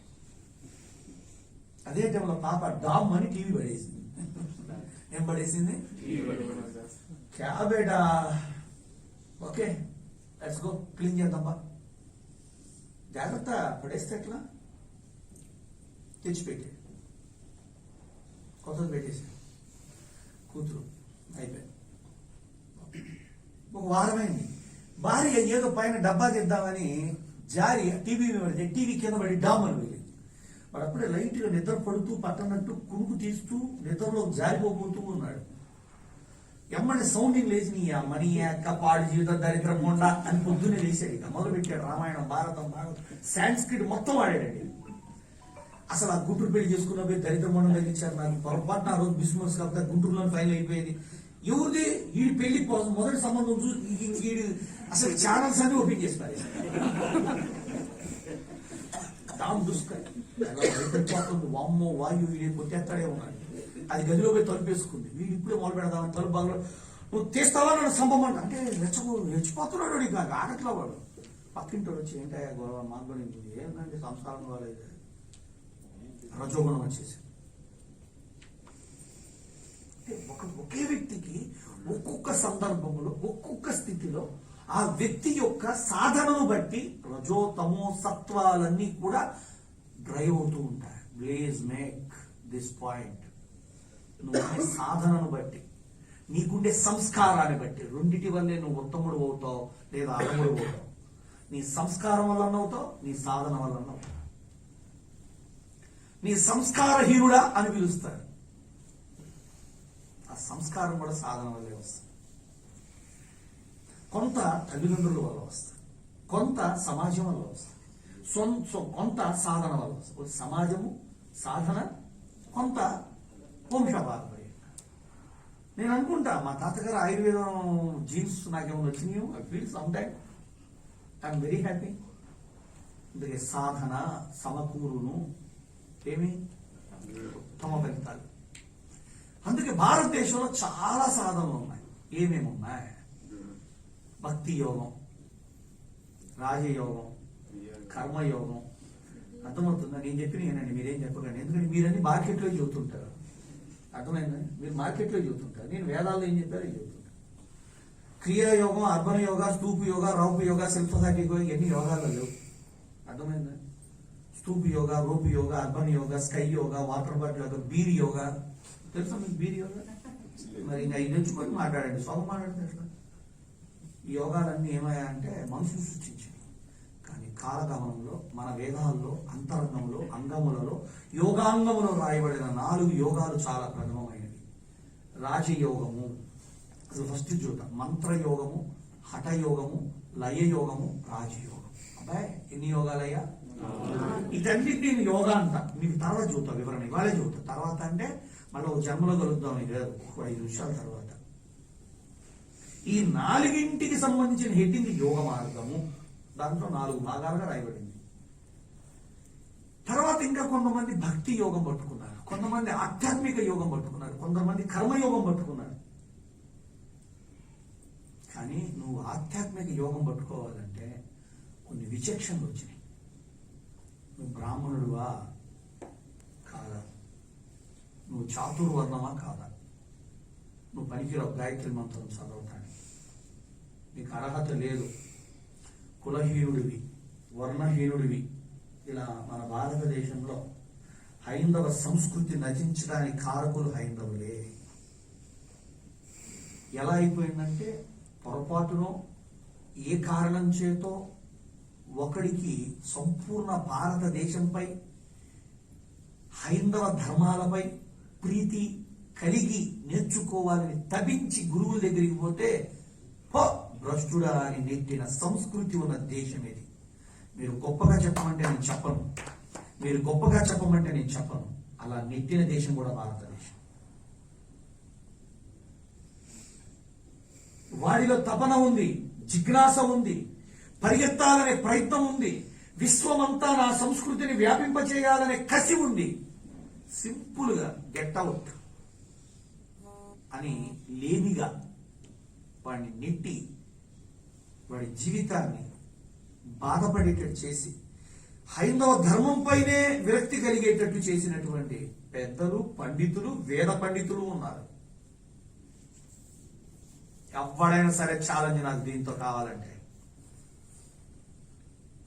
అదే టైంలో పాప డామ్ అని టీవీ పడేసింది. ఏం పడేసింది? క్యా బేటా, ఓకే లెట్స్ గో క్లీన్ చేద్దాంబా. జాగ్రత్త, పడేస్తే ఎట్లా, తెచ్చిపెట్టే కొత్తది పెట్టేసి కూతురు అయిపోయింది. ఒక వారమైంది. భార్య ఏదో పైన డబ్బా తెద్దామని జారి టీవీ కింద పడి డామని వెళ్ళింది. వాడు అప్పుడే లైట్గా నిద్ర పడుతూ పట్టనట్టు కునుకు తీస్తూ నిద్రలో జారిపోతూ ఉన్నాడు. ఎమ్మడి సౌండింగ్ లేచి నీ అమ్మని అక్క పాడు జీవితం దరిద్రం మొండా అని పొద్దున్నే లేచాడు. ఇక మొదలు పెట్టాడు రామాయణం, భారతం, సాంస్క్రిట్ మొత్తం వాడాడండి. అసలు ఆ గుంటూరు పెళ్లి చేసుకున్న పోయి దరిద్ర మొండం తగ్గించారు. నాకు పొరపాటున ఆ రోజు బిస్మస్ కాకపోతే గుంటూరులో ఫైల్ అయిపోయేది. ఎవరిది ఈ పెళ్లి కోసం మొదటి సంబంధం చూసి అసలు ఛానల్స్ అన్ని ఓపెన్ చేసి పారేసాడు. తాము చూసుకొని వామ్మో వాయు వీడి కొట్టేస్తాడే ఉన్నాడు. అది గదిలో పోయి తలుపేసుకుంది. వీడు ఇప్పుడే మొదలు పెడదామని తలుపు బాగా నువ్వు తీస్తావా నన్ను సంభవం అంటే రెచ్చిపోతున్నాడు. ఇక ఆగట్లా వాడు. పక్కింటి వచ్చి ఏంటయ్యా గొడవ మాకు ఏంటంటే సంస్కారం కాలేదు, రజోగుణం వచ్చేసి. ఒకే వ్యక్తికి ఒక్కొక్క సందర్భంలో ఒక్కొక్క స్థితిలో ఆ వ్యక్తి యొక్క సాధనను బట్టి రజో తమో సత్వాలన్నీ కూడా డ్రైవ్ అవుతూ ఉంటాయి. Please make this point. నువ్వు సాధనను బట్టి, నీకుండే సంస్కారాన్ని బట్టి, రెండిటి వల్లే నువ్వు ఉత్తముడు అవుతావు లేదా అధముడు అవుతావు. నీ సంస్కారం వల్ల అవుతావు, నీ సాధన వల్ల అవుతావు. నీ సంస్కారహీనుడా అని పిలుస్తారు. ఆ సంస్కారం కూడా సాధన వల్లే వస్తుంది. కొంత తల్లిదండ్రుల వల్ల వస్తుంది, కొంత సమాజం వల్ల వస్తుంది, కొంత సాధన వల్ల వస్తుంది. సమాజము, సాధన, కొంత వంశపారంపర్యం. నేను అనుకుంటా మా తాతగారు ఆయుర్వేదం జీన్స్ నాకేమైనా వచ్చినాయో I feel some time I'm very happy. అందుకే సాధన సమకూరును ఏమి ఉత్తమ ఫలితాలు. అందుకే భారతదేశంలో చాలా సాధనలు ఉన్నాయి. ఏమేమి ఉన్నాయి? భక్తి యోగం, రాజయోగం, కర్మయోగం. అర్థమవుతుందా? నేను చెప్పిన మీరేం చెప్పకండి, ఎందుకంటే మీరన్నీ మార్కెట్లో చెబుతుంటారు. అర్థమైందా? మీరు మార్కెట్లో చెబుతుంటారు, నేను వేదాల్లో ఏం చెప్పారో చెబుతుంటాను. క్రియాయోగం, అర్బన్ యోగా, స్తూపు యోగా, రౌపు యోగా, సెల్ఫ్ సొసైటీ యోగా, ఇవన్నీ యోగాల్లో లేవు. అర్థమైందా? స్తూపు యోగా, రూపు yoga, urban yoga, sky yoga, water bottle yoga, beer yoga. తెలుసా మీకు బీర్ యోగా? మరి ఇంకా ఇది ఎంచుకొని మాట్లాడండి, సొంత మాట్లాడితే ఎట్లా? ఈ యోగాలన్నీ ఏమయ్యా అంటే మనుషులు సృష్టించారు. కానీ కాలగమనంలో మన వేదాల్లో అంతరంగంలో అంగములలో యోగాంగములో రాయబడిన 4 యోగాలు చాలా ప్రథమమైనవి. రాజయోగము, అసలు ఫస్ట్ చూద్దాం. మంత్రయోగము, హఠయోగము, లయయోగము, రాజయోగం. అబ్బాయి ఎన్ని యోగాలయ్యా? ఇదన్నిటి నేను యోగా అంట. మీకు తర్వాత చూద్దాం, వివరణ ఇవాళే చూద్దాం. తర్వాత అంటే మళ్ళీ ఒక జన్మలో కలుద్దాం, ఇది 5 నిమిషాల తర్వాత. ఈ 4ంటికి సంబంధించిన హెడ్డింగ్ యోగ మార్గము. దాంట్లో 4 భాగాలుగా రాయబడింది. తర్వాత ఇంకా కొంతమంది భక్తి యోగం పట్టుకున్నారు, కొంతమంది ఆధ్యాత్మిక యోగం పట్టుకున్నారు, కొంతమంది కర్మయోగం పట్టుకున్నారు. కానీ నువ్వు ఆధ్యాత్మిక యోగం పట్టుకోవాలంటే కొన్ని విచక్షణలు వచ్చినాయి. నువ్వు బ్రాహ్మణుడువా కాదా? నువ్వు చాతుర్వర్ణమా కాదా? నువ్వు పనికిరావు గాయత్రి మంత్రం చదవటానికి, నీకు అర్హత లేదు, కులహీనుడివి, వర్ణహీనుడివి. ఇలా మన భారతదేశంలో హైందవ సంస్కృతి నచించడానికి కారకులు హైందవులే. ఎలా అయిపోయిందంటే పొరపాటునో ఏ కారణం చేతో ఒకడికి సంపూర్ణ భారతదేశంపై హైందవ ధర్మాలపై ప్రీతి కలిగి నేర్చుకోవాలని తపించి గురువుల దగ్గరికి పోతే భ్రష్టుడా అని నెట్టిన సంస్కృతి ఉన్న దేశం ఇది. మీరు గొప్పగా చెప్పమంటే నేను చెప్పను, మీరు గొప్పగా చెప్పమంటే నేను చెప్పను. అలా నెట్టిన దేశం కూడా భారతదేశం. వాడిలో తపన ఉంది, జిజ్ఞాస ఉంది, పరిగెత్తాలనే ప్రయత్నం ఉంది, విశ్వమంతా నా సంస్కృతిని వ్యాపింపచేయాలనే కసి ఉంది. సింపుల్ గా గెట్ అవుట్ అని లేనిగా వాడిని నెట్టి వాడి జీవితాన్ని బాధపడేటట్టు చేసి హైందవ ధర్మంపైనే విరక్తి కలిగేటట్టు చేసినటువంటి పెద్దలు, పండితులు, వేద పండితులు ఉన్నారు. ఎవడైనా సరే ఛాలెంజ్ నాకు దీంతో కావాలంటే.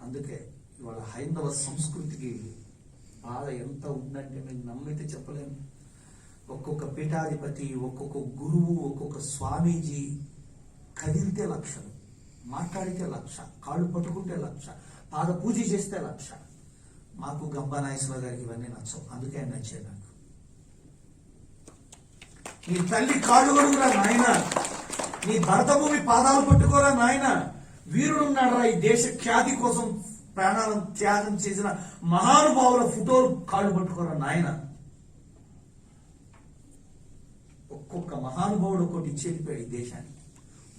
అందుకే ఇవాళ హైందవ సంస్కృతికి బాధ ఎంత ఉందంటే మేము నమ్మితే చెప్పలేము. ఒక్కొక్క పీఠాధిపతి, ఒక్కొక్క గురువు, ఒక్కొక్క స్వామీజీ కదిలితే లక్షలు, మాట్లాడితే లక్ష, కాళ్ళు పట్టుకుంటే లక్ష, పాద పూజ చేస్తే లక్ష. మాకు గంపా నాగేశ్వరరావు గారికి ఇవన్నీ నచ్చవు, అందుకే ఆయన నచ్చాడు నాకు. నీ తల్లి కాళ్ళు కొడుకురా నాయన, నీ భరత భూమి పాదాలు పట్టుకోరా నాయన. వీరుడున్నాడరా ఈ దేశ ఖ్యాతి కోసం ప్రాణాలను త్యాగం చేసిన మహానుభావుల ఫోటోలు కాళ్ళు పట్టుకోరా నాయన. ఒక్కొక్క మహానుభావుడు ఒక్కొక్కటి ఇచ్చేడిపోయాడు ఈ దేశానికి.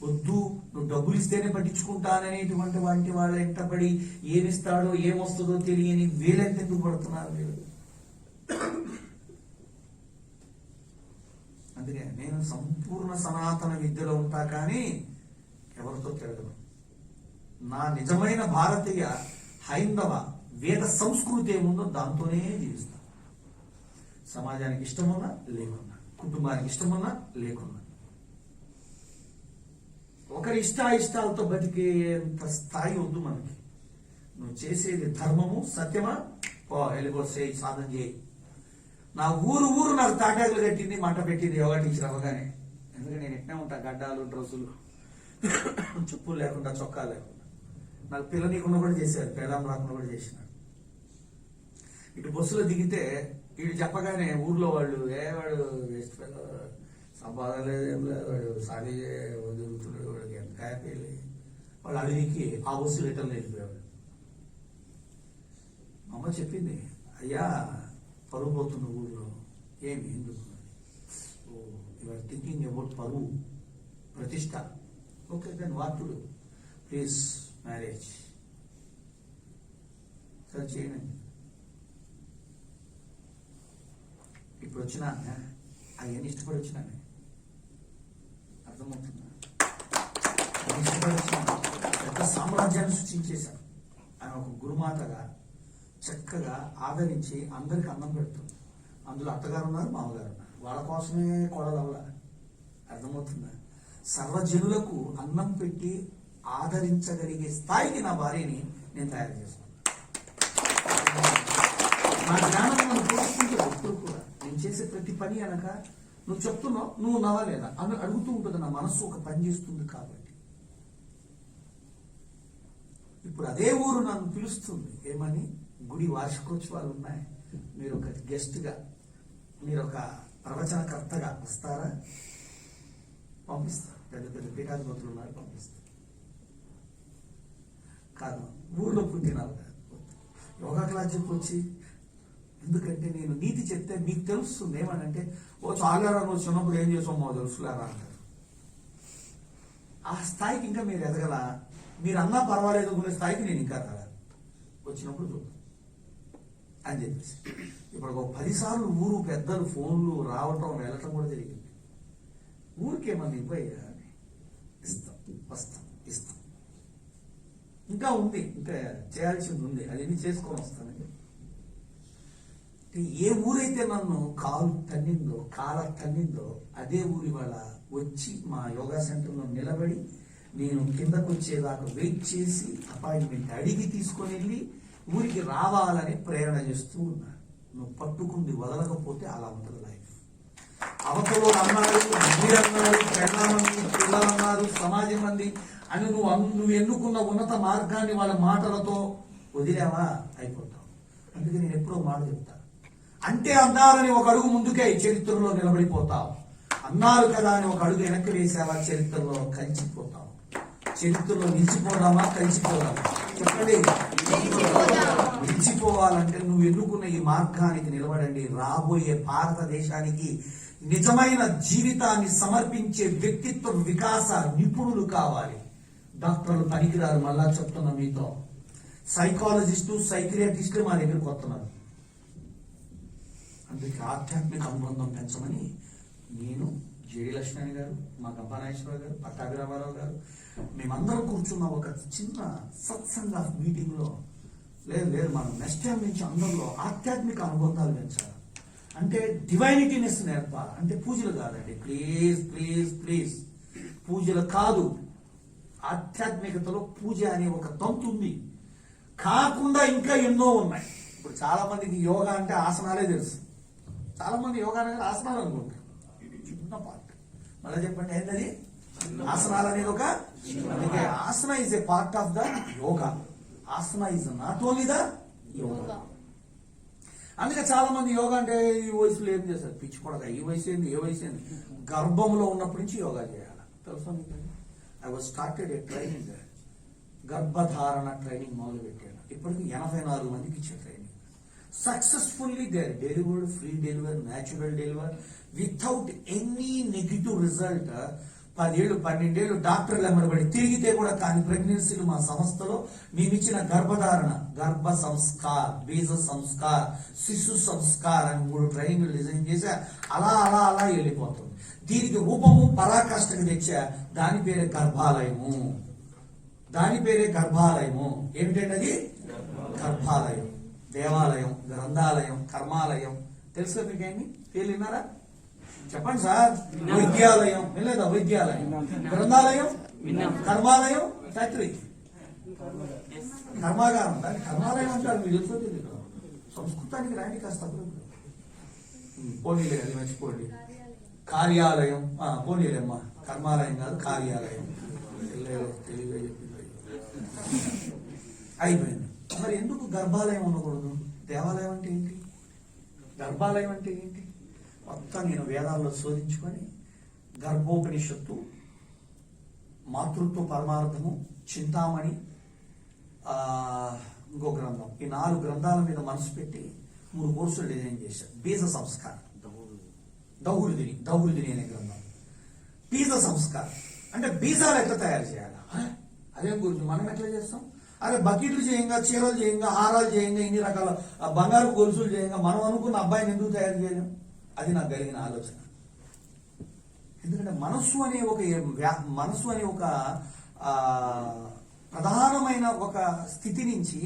వద్దు నువ్వు డబ్బులు ఇస్తేనే పట్టించుకుంటాననేటువంటి వంటి వాళ్ళ ఎంటబడి ఏమిస్తాడో ఏమొస్తుందో తెలియని వీళ్ళెంత ఎందుకు పడుతున్నారు వీళ్ళు. అందుకే నేను సంపూర్ణ సనాతన విద్యలో ఉంటా కానీ ఎవరితో తిరగను. నా నిజమైన భారతీయ హైందవ వేద సంస్కృతి ఏముందో దాంతోనే జీవిస్తాను. సమాజానికి ఇష్టమున్నా లేకున్నా, కుటుంబానికి ఇష్టమున్నా లేకున్నా, ఒకరి ఇష్టాలతో బతికేంత స్థాయి వద్దు మనకి. నువ్వు చేసేది ధర్మము, సత్యమా, వెళ్ళిపో చేయి, సాధన చేయి. నా ఊరు నాకు తాటాకులు కట్టింది, మంట పెట్టింది యోగా టీచర్ అవ్వగానే. ఎందుకంటే నేను ఎట్నే ఉంటా, గడ్డాలు, డ్రెస్సులు, చెప్పులు లేకుండా, చొక్కా లేకుండా. నాకు పిల్లనీకుండా కూడా చేశారు, పేదాం రాకుండా కూడా చేసినాడు. ఇటు బస్సులో దిగితే వీడు చెప్పగానే ఊర్లో వాళ్ళు వాడు వేస్ట్ పిల్ల, సంపాదన లేదు, ఏం లేదు, వాడు సారీ వదులుతున్నాడు, వాడికి ఎంత కాయపేయాలి, వాళ్ళు అడిగికి ఆ బస్సు రిటర్న్ వెళ్ళిపోయాడు. మా అమ్మ చెప్పింది, అయ్యా పరువు పోతున్న ఊళ్ళో ఏమి ఎందుకు, యువర్ థింకింగ్ అబౌట్ పరువు, ప్రతిష్ట. Okay then what to do, please marriage. సరే చేయండి. ఇప్పుడు వచ్చినా అవన్నీ ఇష్టపడి వచ్చినాను, అర్థమవుతుందా? ఇష్టపడి వచ్చినా పెద్ద సామ్రాజ్యాన్ని సృష్టించేశాను. ఆయన ఒక గురుమాతగా చక్కగా ఆదరించి అందరికి అన్నం పెడుతుంది. అందులో అత్తగారు ఉన్నారు, మామగారు ఉన్నారు, వాళ్ళ కోసమే కొడలవల. అర్థమవుతుందా? సర్వజనులకు అన్నం పెట్టి ఆదరించగలిగే స్థాయికి నా భార్యని నేను తయారు చేసుకున్నాను. నా జ్ఞానం నన్ను పోషించదు ఎప్పుడు కూడా. నేను చేసే ప్రతి పని అనక నువ్వు చెప్తున్నావు, నువ్వు నవ్వలేదా అని అడుగుతూ ఉంటుంది. నా మనస్సు ఒక పని చేస్తుంది కాబట్టి. ఇప్పుడు అదే ఊరు నన్ను పిలుస్తుంది, ఏమని, గుడి వార్షికోత్సవాలు ఉన్నాయి, మీరు ఒక గెస్ట్గా, మీరు ఒక ప్రవచనకర్తగా వస్తారా? పంపిస్తా. పెద్ద పెద్ద పీఠాధిపతులు ఉన్నారు, పంపిస్తా. కాదు, ఊళ్ళో పుట్టినారు కాదు, యోగా క్లాస్ చెప్పొచ్చి. ఎందుకంటే నేను నీతి చెప్తే మీకు తెలుస్తుంది. ఏమనంటే, ఓ చాలారా నువ్వు చిన్నప్పుడు ఏం చేసావు మాకు తెలుసులేరా అంటారు. ఆ స్థాయికి ఇంకా మీరు ఎదగల, మీరు అన్నా పర్వాలేదు అనుకునే స్థాయికి నేను ఇంకా రాలి. వచ్చినప్పుడు చూద్దాం అని చెప్పేసి ఇప్పుడు ఒక 10 సార్లు ఊరు పెద్దలు ఫోన్లు రావటం వెళ్ళటం కూడా జరిగింది. ఊరికేమన్నా ఇవ్వయ్యా, ఇస్తాం, వస్తాం, ఇస్తాం. ఇంకా ఉంది, ఇంకా చేయాల్సింది ఉంది, అది చేసుకొని వస్తానని. ఏ ఊరైతే నన్ను కాల తన్నిందో అదే ఊరి వాళ్ళ వచ్చి మా యోగా సెంటర్లో నిలబడి నేను కిందకు వచ్చేదాకా వెయిట్ చేసి అపాయింట్మెంట్ అడిగి తీసుకొని వెళ్ళి ఊరికి రావాలని ప్రేరణ చేస్తూ ఉన్నారు. నువ్వు పట్టుకుంది వదలకపోతే అలా ఉంటుంది లైఫ్. అవతలో అన్నారు, మీరన్నారు, పెళ్ళామన్నారు, పిల్లలన్నారు, సమాజం మంది అని నువ్వు ఎన్నుకున్న ఉన్నత మార్గాన్ని వాళ్ళ మాటలతో వదిలేవా అయిపోతావు. అందుకే నేను ఎప్పుడో మాట చెప్తా, అంటే అన్నారని ఒక అడుగు ముందుకే చరిత్రలో నిలబడిపోతావు, అన్నారు కదా అని ఒక అడుగు వెనక్కి వేసావా చరిత్రలో కలిసిపోతావు. చరిత్రలో నిలిచిపోదామా, కలిసిపోదామా? చెప్పండి. నిలిచిపోవాలంటే నువ్వు ఎన్నుకున్న ఈ మార్గానికి నిలబడండి. రాబోయే భారతదేశానికి నిజమైన జీవితాన్ని సమర్పించే వ్యక్తిత్వ వికాస నిపుణులు కావాలి. డాక్టర్లు పనికిరారు, మళ్ళా చెప్తున్నా మీతో. సైకాలజిస్టు, సైకియాట్రిస్టులు మా దగ్గరకు వస్తున్నారు. అందుకే ఆధ్యాత్మిక అనుబంధం పెంచమని నేను, జేడి లక్ష్మణ్ గారు, మా గంపా నాగేశ్వరరావు గారు, పట్టాభిరామారావు గారు, మేమందరం కూర్చున్న ఒక చిన్న సత్సంగ మీటింగ్ లో, లేదు మనం నెక్స్ట్ టైం నుంచి అందరిలో ఆధ్యాత్మిక అనుబంధాలు పెంచాలి. అంటే డివైనిటీనెస్ నేర్పాలి. అంటే పూజలు కాదండి, ప్లీజ్ ప్లీజ్ ప్లీజ్, పూజలు కాదు. ఆధ్యాత్మికతలో పూజ అనే ఒక తంతు ఉంది. కాకుండా ఇంకా ఎన్నో ఉన్నాయి. ఇప్పుడు చాలా మందికి యోగా అంటే ఆసనాలే తెలుసు. చాలా మంది యోగా అనేది ఆసనాలు అనుకుంటారు. చిన్న పార్ట్. మళ్ళీ చెప్పండి ఏంటది? ఆసనాలు అనేది ఒక అందుకే asana is a part of the yoga. Asana is not only the yoga. అందుకే చాలా మంది యోగా అంటే ఈ వయసులో ఏం చేస్తారు? పిచ్చి కొడక, ఈ వయసు ఏంది, ఏ వయసు ఏంది? గర్భంలో ఉన్నప్పటి నుంచి యోగా చేయాలి. తెలుసా మీకు? I was started a training, గర్భధారణ ట్రైనింగ్ మొదలు పెట్టాను. ఇప్పటికి 84 మందికి ఇచ్చే training. Successfully they are delivered, free deliver, natural deliver without any negative result. 10 ఏళ్ళు 12 ఏళ్ళు డాక్టర్లు ఎమ్మడబడి తిరిగితే కూడా కానీ ప్రెగ్నెన్సీలు మా సంస్థలో మేమిచ్చిన గర్భధారణ, గర్భ సంస్కార్, బీజ సంస్కార్, శిశు సంస్కార్ అని 3 ట్రైనింగ్లు డిజైన్ చేశా. అలా అలా అలా వెళ్ళిపోతుంది. దీనికి రూపము పరాకాష్ఠకు తెచ్చా. దాని పేరే గర్భాలయము. దాని పేరే గర్భాలయము. ఏమిటండి అది? గర్భాలయం. దేవాలయం, గ్రంథాలయం, కర్మాలయం. తెలుసా మీకేమి? పేర్లు విన్నారా? చెప్పండి సార్. వైద్యాలయం వినలేదా? వైద్యాలయం, గ్రంథాలయం, కర్మాలయం, ఫ్యాక్టరీ, కర్మాగారం. దాన్ని కర్మాలయం అంటారు. మీరు తెలుసో తెలియదు. సంస్కృతానికి రాండి కాస్త. పోనీలే, అది మర్చిపోండి. కార్యాలయం, పోనీలేమ్మా. కర్మాలయం కాదు, కార్యాలయం. తెలివిగా చెప్పింది. అయిపోయింది. మరి ఎందుకు గర్భాలయం ఉండకూడదు? దేవాలయం అంటే ఏంటి? గర్భాలయం అంటే ఏంటి? మొత్తం నేను వేదాల్లో శోధించుకొని గర్భోపనిషత్తు, మాతృత్వ పరమార్థము, చింతామణి, ఇంకో గ్రంథం, ఈ 4 గ్రంథాల మీద మనసు పెట్టి 3 కోర్సులు డిజైన్ చేశాను. బీజ సంస్కారం, దౌర్దిని అనే గ్రంథం. బీజ సంస్కారం అంటే బీజాలు ఎట్లా తయారు చేయాలా? అదేం గురించి మనం ఎట్లా చేస్తాం? అరే బకెట్లు చేయంగా, చీరలు చేయంగా, హారాలు చేయంగా, ఇన్ని రకాల బంగారు గొలుసులు చేయంగా మనం అనుకున్న అబ్బాయిని ఎందుకు తయారు చేయలేం? అది నాకు కలిగిన ఆలోచన. ఎందుకంటే మనస్సు అనే ఒక ప్రధానమైన ఒక స్థితి నుంచి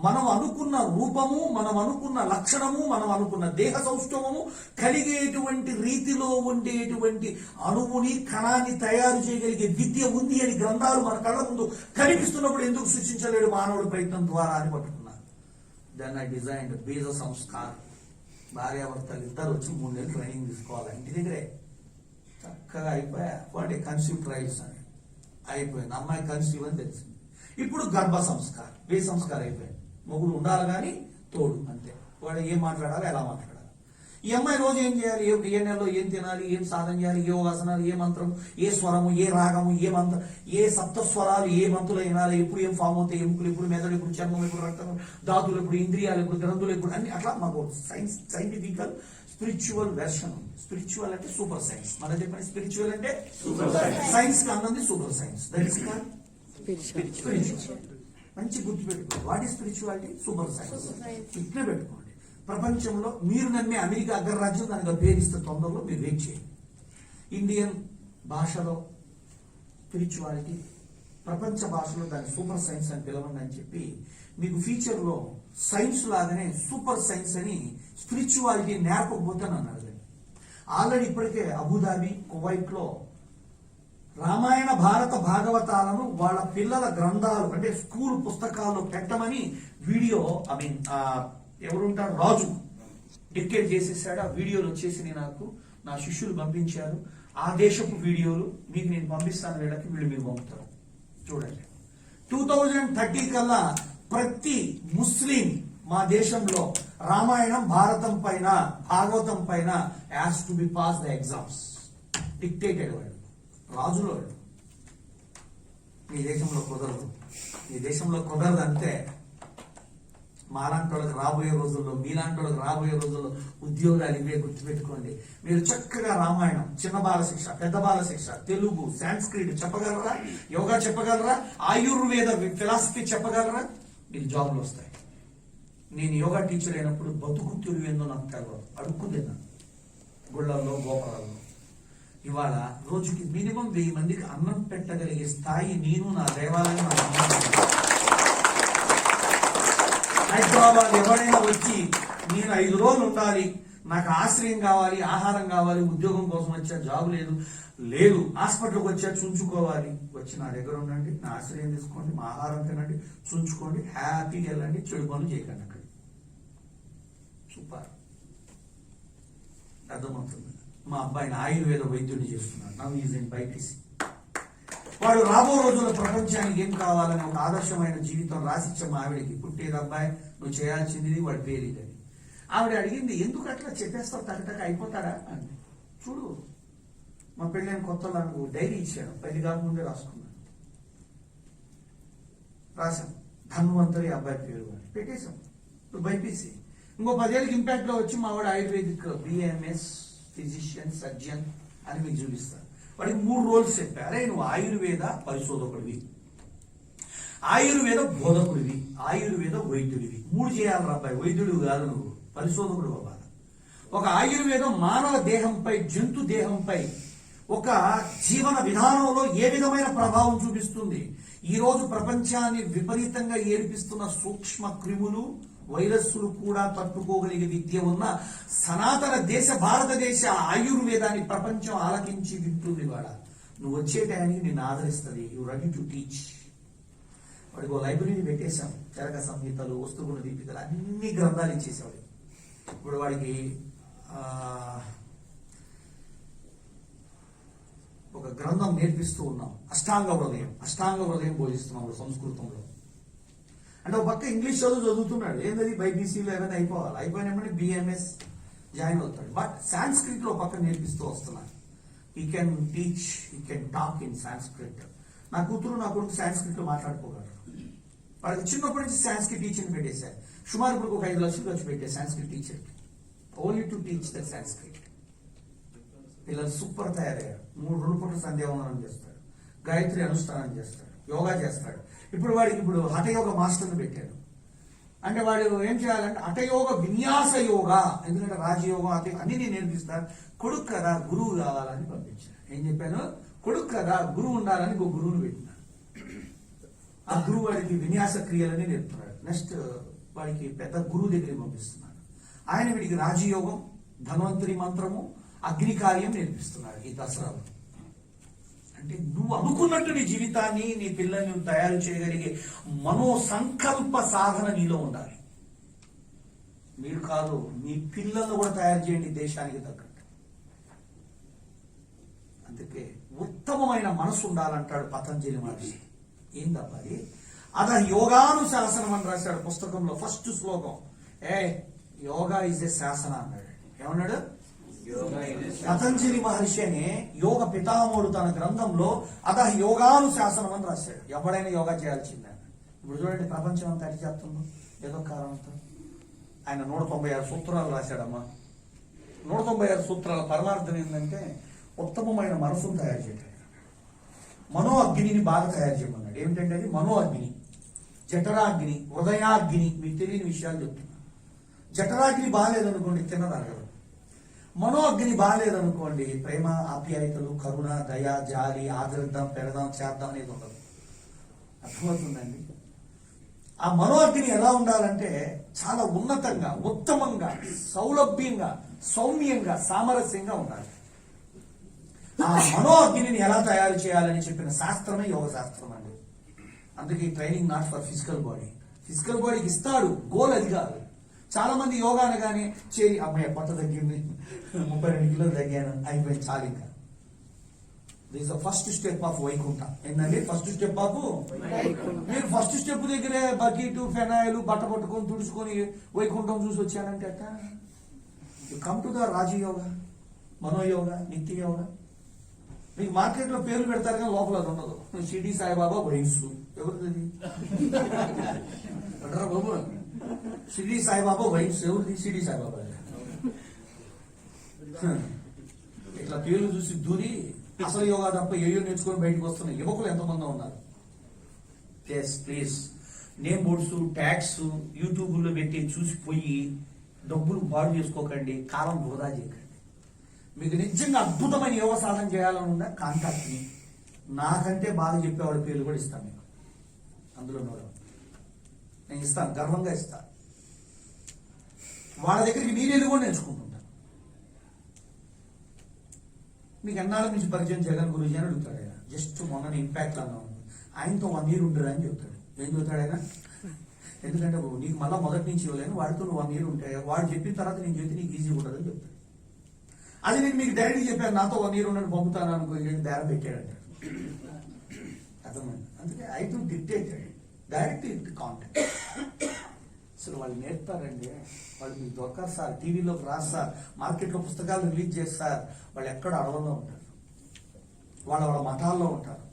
మనం అనుకున్న రూపము, మనం అనుకున్న లక్షణము, మనం అనుకున్న దేహ సౌష్ఠవము కలిగేటువంటి రీతిలో ఉండేటువంటి అణువుని, కణాన్ని తయారు చేయగలిగే విద్య ఉంది అని గ్రంథాలు మన కళ్ళ ముందు కనిపిస్తున్నప్పుడు ఎందుకు సృష్టించలేడు మానవుడి ప్రయత్నం ద్వారా అని పట్టుకున్నారు. దెన్ ఐ డిజైన్డ్ బీజ సంస్కార్. భార్యాభర్తలు ఇద్దరు వచ్చి 3 నెలలు ట్రైనింగ్ తీసుకోవాలి. ఇంటి దగ్గరే చక్కగా అయిపోయా. వాటి కన్సీవ్ ట్రయల్స్ అని అయిపోయింది. అమ్మాయి కన్సీవ్ అని తెలిసింది. ఇప్పుడు గర్భ సంస్కారం, బీజ సంస్కారం అయిపోయింది. మొగుడు ఉండాలి కానీ తోడు అంతే. వాడు ఏం మాట్లాడాలి, ఎలా మాట్లాడాలి. ఈ అమ్మాయి రోజు ఏం చేయాలి, ఏ నెలలో ఏం తినాలి, ఏం సాధన చేయాలి, ఏ యోగాసనాలు, ఏ మంత్రం, ఏ స్వరము, ఏ రాగము, ఏ మంత్రం, ఏ సప్తస్వరాలు, ఏ మంత్రులు వినాలి, ఎప్పుడు ఏం ఫామ్ అవుతాయి, ఎముకలు ఎప్పుడు, మెదడు ఎప్పుడు, చర్మం ఎప్పుడు, రక్తం, ధాతులు ఎప్పుడు, ఇంద్రియాలు ఎప్పుడు, గ్రంథులు ఎప్పుడు, అన్ని అట్లా మాకు సైంటిఫికల్ స్పిరిచువల్ వెర్షన్. స్పిరిచువల్ అంటే సూపర్ సైన్స్. మన చెప్పండి, స్పిరిచువల్ అంటే సైన్స్ కి అన్నది super science. That is called spiritual. మంచి గుర్తు పెట్టుకోండి. What is spirituality? Super science. ఇట్లా పెట్టుకోండి. ప్రపంచంలో మీరు నమ్మే అమెరికా అగ్రరాజ్యం దానికి పేరిస్తే తొందరలో మీరు వెయిట్ చేయండి. ఇండియన్ భాషలో స్పిరిచువాలిటీ, ప్రపంచ భాషలో దాన్ని సూపర్ సైన్స్ అని పిలవండి అని చెప్పి మీకు ఫ్యూచర్ లో సైన్స్ లాగానే సూపర్ సైన్స్ అని స్పిరిచువాలిటీ నేర్పకపోతే నన్ను అడగండి. ఆల్రెడీ ఇప్పటికే అబుదాబి, కువైట్ లో రామాయణ, భారత, భాగవతాలను వాళ్ళ పిల్లల గ్రంథాలు అంటే స్కూల్ పుస్తకాల్లో పెట్టమని వీడియో ఎవరుంటారు రాజు డిక్టేట్ చేసేసాడు. ఆ వీడియోలు వచ్చేసి నాకు నా శిష్యులు పంపించారు. ఆ దేశపు వీడియోలు మీకు నేను పంపిస్తాను. వీళ్ళకి మీరు పంపుతారు. చూడండి, 2030 కల్లా ప్రతి ముస్లిం మా దేశంలో రామాయణం, భారతం పైన, భాగవతం పైన has to be pass the exams. Dictated వాళ్ళు, రాజులో. మీ దేశంలో కుదరదు. మీ దేశంలో కుదరదు అంతే. మాలాంటి వాళ్ళకి రాబోయే రోజుల్లో, మీలాంటి వాళ్ళకి రాబోయే రోజుల్లో ఉద్యోగాలు ఇవే. గుర్తుపెట్టుకోండి. మీరు చక్కగా రామాయణం, చిన్న బాల శిక్ష, పెద్ద బాల శిక్ష, తెలుగు, సాంస్క్రిట్ చెప్పగలరా? యోగా చెప్పగలరా? ఆయుర్వేద ఫిలాసఫీ చెప్పగలరా? మీరు జాబ్లు వస్తాయి. నేను యోగా టీచర్ అయినప్పుడు బతుకు తెలుగు ఏందో నాకు తెలియదు. అడుక్కునేదాన్ని గుళ్ళల్లో, గోపురాల్లో. ఇవాళ రోజుకి మినిమం 1000 మందికి అన్నం పెట్టగలిగే స్థాయి నేను, నా దేవాలయం, హైదరాబాద్ ఎవరైనా వచ్చి నేను 5 రోజులు ఉండాలి, నాకు ఆశ్రయం కావాలి, ఆహారం కావాలి, ఉద్యోగం కోసం వచ్చా, జాబ్ లేదు హాస్పిటల్కి వచ్చా, చుంచుకోవాలి. వచ్చి నా దగ్గర ఉండండి, నా ఆశ్రయం తీసుకోండి, మా ఆహారం తినండి, చుంచుకోండి, హ్యాపీగా వెళ్ళండి, చెడు పనులు చేయకండి. అక్కడ సూపర్. అర్థమవుతుంది. మా అబ్బాయిని ఆయుర్వేద వైద్యుడిని చేస్తున్నాడు. Now is in BiPC. వాడు రాబో రోజుల ప్రపంచానికి ఏం కావాలని ఒక ఆదర్శమైన జీవితం రాసిచ్చే మా ఆవిడకి, పుట్టేది అబ్బాయి, నువ్వు చేయాల్సింది వాడి పేరుదని. ఆవిడ అడిగింది, ఎందుకు అట్లా చెప్పేస్తావు, టకటక అయిపోతాడా అని. చూడు, మా పెళ్ళైన కొత్తలో నాకు డైరీ ఇచ్చాను, పెళ్లి కాకముందే రాసుకున్నాను. రాశాం ధన్వంతరి అబ్బాయి పేరు అని పెట్టేశాం. ఇప్పుడు బైపీసీ. ఇంకో 10 ఏళ్ళకి ఇంపాక్ట్ లో వచ్చి మా వాడు ఆయుర్వేదిక్ బిఎంఎస్ ఫిజిషియన్ సర్జన్ అని మీకు చూపిస్తాను. వాడికి 3 రోల్స్ చెప్పా. అరే నువ్వు ఆయుర్వేద పరిశోధకుడివి, ఆయుర్వేద బోధకుడివి, ఆయుర్వేద వైద్యుడివి. 3 చేయాలి అబ్బాయి. వైద్యుడు కాదు నువ్వు, పరిశోధకుడు అవ్వాలి. ఒక ఆయుర్వేదం మానవ దేహంపై, జంతు దేహంపై, ఒక జీవన విధానంలో ఏ విధమైన ప్రభావం చూపిస్తుంది. ఈ రోజు ప్రపంచాన్ని విపరీతంగా ఏడిపిస్తున్న సూక్ష్మ క్రిములు, వైరస్సులు కూడా తట్టుకోగలిగే విద్య ఉన్న సనాతన దేశ భారతదేశ ఆయుర్వేదాన్ని ప్రపంచం ఆలకించి వింటుంది. వాడ నువ్వు వచ్చే టైంకి నిన్ను ఆదరిస్తుంది. You ready to teach. వాడికి ఒక లైబ్రరీ పెట్టేశాం. చరక సంహితలు, వస్తుగుణ దీపికలు, అన్ని గ్రంథాలు ఇచ్చేసాడు. ఇప్పుడు వాడికి ఒక గ్రంథం నేర్పిస్తూ ఉన్నాం, అష్టాంగ హృదయం బోధిస్తున్నాం సంస్కృతంలో. అంటే ఒక పక్క ఇంగ్లీష్ చదువుతున్నాడు. ఏంటది బైపీసీలో ఏమైనా అయిపోయినామని బిఎంఎస్ జాయిన్ అవుతాడు. బట్ సాంస్క్రిట్ లో పక్క నేర్పిస్తూ వస్తున్నాను. ఈ కెన్ టీచ్, ఈ కెన్ టాక్ ఇన్ సాంస్క్రిట్. నా కూతురు నా కొడుకు సాంస్క్రిట్ లో మాట్లాడుకోగలరు. వాళ్ళకి చిన్నప్పటి నుంచి సాంస్క్రిట్ టీచర్ని పెట్టేశారు. సుమారు ఇప్పుడు ఒక 5 లక్షలు ఖర్చు పెట్టారు Sanskrit teacher, only to teach the Sanskrit. పిల్లలు సూపర్ తయారయ్యారు. 2 పూటల సంధ్యావందనం చేస్తాడు, గాయత్రి అనుష్ఠానం చేస్తాడు, యోగా చేస్తాడు. ఇప్పుడు వాడికి హఠయోగ మాస్టర్ని పెట్టాడు. అంటే వాడు ఏం చేయాలంటే హఠయోగ విన్యాస యోగా, ఎందుకంటే రాజయోగం అన్ని నేను నేర్పిస్తాను. కొడుకు కదా గురువు కావాలని పంపించాను. ఏం చెప్పాను, కొడుకు కదా గురువు ఉండాలని ఒక గురువుని పెట్టినాను. ఆ గురువు వాడికి విన్యాస క్రియలని నేర్పుతున్నాడు. నెక్స్ట్ వాడికి పెద్ద గురువు దగ్గరికి పంపిస్తున్నాడు. ఆయన వీడికి రాజయోగం, ధన్వంతరి మంత్రము, అగ్ని కార్యం నేర్పిస్తున్నాడు ఈ దసరాలో. అంటే నువ్వు అనుకున్నట్టు నీ జీవితాన్ని, నీ పిల్లల్ని తయారు చేయగలిగే మనో సంకల్ప సాధన నీలో ఉండాలి. మీరు కాదు, మీ పిల్లలను కూడా తయారు చేయండి దేశానికి తగ్గట్టు. అందుకే ఉత్తమమైన మనసు ఉండాలంటాడు పతంజలి మహర్షి. ఏందబ్బది? అద యోగానుశాసనం అని రాశాడు పుస్తకంలో. ఫస్ట్ శ్లోకం, యోగా ఇస్ ఏ శాసన అన్నాడు. ఏమన్నాడు? పతంజలి మహర్షి అనే యోగ పితామహుడు తన గ్రంథంలో అద యోగానుశాసనం అని రాశాడు. ఎవడైనా యోగా చేయాల్సిందే. ఇప్పుడు చూడండి ప్రపంచం అంతా అటు చెప్తుందో ఏదో కారణంతో. ఆయన 196 సూత్రాలు రాశాడమ్మా. 196 సూత్రాల పరమార్థం ఏంటంటే ఉత్తమమైన మనసును తయారు చేయడం. మనో అగ్నిని బాగా తయారు చేయమన్నాడు. ఏమిటంటే అది మనో అగ్ని, జఠరాగ్ని, హృదయాగ్ని. మీకు తెలియని విషయాలు చెప్తున్నా. జఠరాగ్ని బాగాలేదనుకోండి తినదరగదు. మనో అగ్ని బాగాలేదనుకోండి ప్రేమ, ఆప్యాయతలు, కరుణ, దయ, జాలి, ఆదరిద్దాం, పెడదాం, చేద్దాం అనేది ఉండదు. అర్థమవుతుందండి? ఆ మనో అగ్ని ఎలా ఉండాలంటే చాలా ఉన్నతంగా, ఉత్తమంగా, సౌలభ్యంగా, సౌమ్యంగా, సామరస్యంగా ఉండాలి. ఆ మనో అగ్నిని ఎలా తయారు చేయాలని చెప్పిన శాస్త్రమే యోగ శాస్త్రం అండి. అందుకే training not for physical body. Physical బాడీకి ఇస్తాడు, గోల్ అది కాదు. చాలా మంది యోగా అనగానే చేయి అమ్మాయి పొట్ట తగ్గింది, 32 కిలోలు తగ్గాను, అయిపోయింది, చాలు ఇంకా. This first step of Vaikuntha. ఏంటండి ఫస్ట్ స్టెప్ ఆఫ్? మీరు ఫస్ట్ స్టెప్ దగ్గరే బకెట్, ఫెనాయిల్, బట్ట పట్టుకొని తుడుచుకొని వైకుంఠం చూసి వచ్చానంటే అట్ట. యు కమ్ టు ద రాజయోగ, మనోయోగ, నిత్య యోగ. మీకు మార్కెట్ లో పేర్లు పెడతారు కానీ లోపల అది ఉండదు. షిరిడి సాయిబాబా వైన్స్, ఎవరిది బాబు? షిరిడి సాయిబాబా వైన్స్ ఎవరిది? షిరిడి సాయిబాబా. ఇట్లా పేర్లు చూసి దూరి అసలు యోగా తప్ప ఏయో నేర్చుకొని బయటకు వస్తున్న యువకులు ఎంతమంది ఉన్నారు. Please name boards, tags YouTube లో పెట్టి చూసిపోయి డబ్బులు పాడు చేసుకోకండి, కాలం వృధా చేయకండి. మీకు నిజంగా అద్భుతమైన యోగ సాధన చేయాలని ఉందా, కాంటాక్ట్ మీ. నాకంటే బాగా చెప్పేవాడి పేర్లు కూడా ఇస్తాను మీకు. అందులో నేను ఇస్తాను, గర్వంగా ఇస్తాను. వాళ్ళ దగ్గరికి మీరేది కూడా నేర్చుకుంటుంటాను. మీకు ఎన్నాళ్ళ నుంచి పరిచయం జగన్ గురించి అని అడుగుతాడు ఆయన. జస్ట్ మొన్న ఇంపాక్ట్ అన్నాం, ఆయనతో 1 year ఉండరా అని చెప్తాడు. ఏం చెబుతాడు ఆయన? ఎందుకంటే నీకు మళ్ళీ మొదటి నుంచి ఇవ్వలేను, వాడితో 1 year ఉంటాయి, వాడు చెప్పిన తర్వాత నేను చెప్తే నీకు ఈజీ ఉంటుందని చెప్తాడు. అది నేను మీకు డైరెక్ట్ చెప్పాను, నాతో 1 year ఉండని పంపుతాను అనుకో, బేరం పెట్టాడంట. అర్థమైంది? అందుకే I to dictated direct contact. అసలు వాళ్ళు నేర్పుతారండి, వాళ్ళు మీకు దొరకారు సార్, టీవీలోకి రాదు సార్, మార్కెట్లో పుస్తకాలు రిలీజ్ చేస్తారు. వాళ్ళు ఎక్కడ అడవుల్లో ఉంటారు, వాళ్ళ మఠాల్లో ఉంటారు.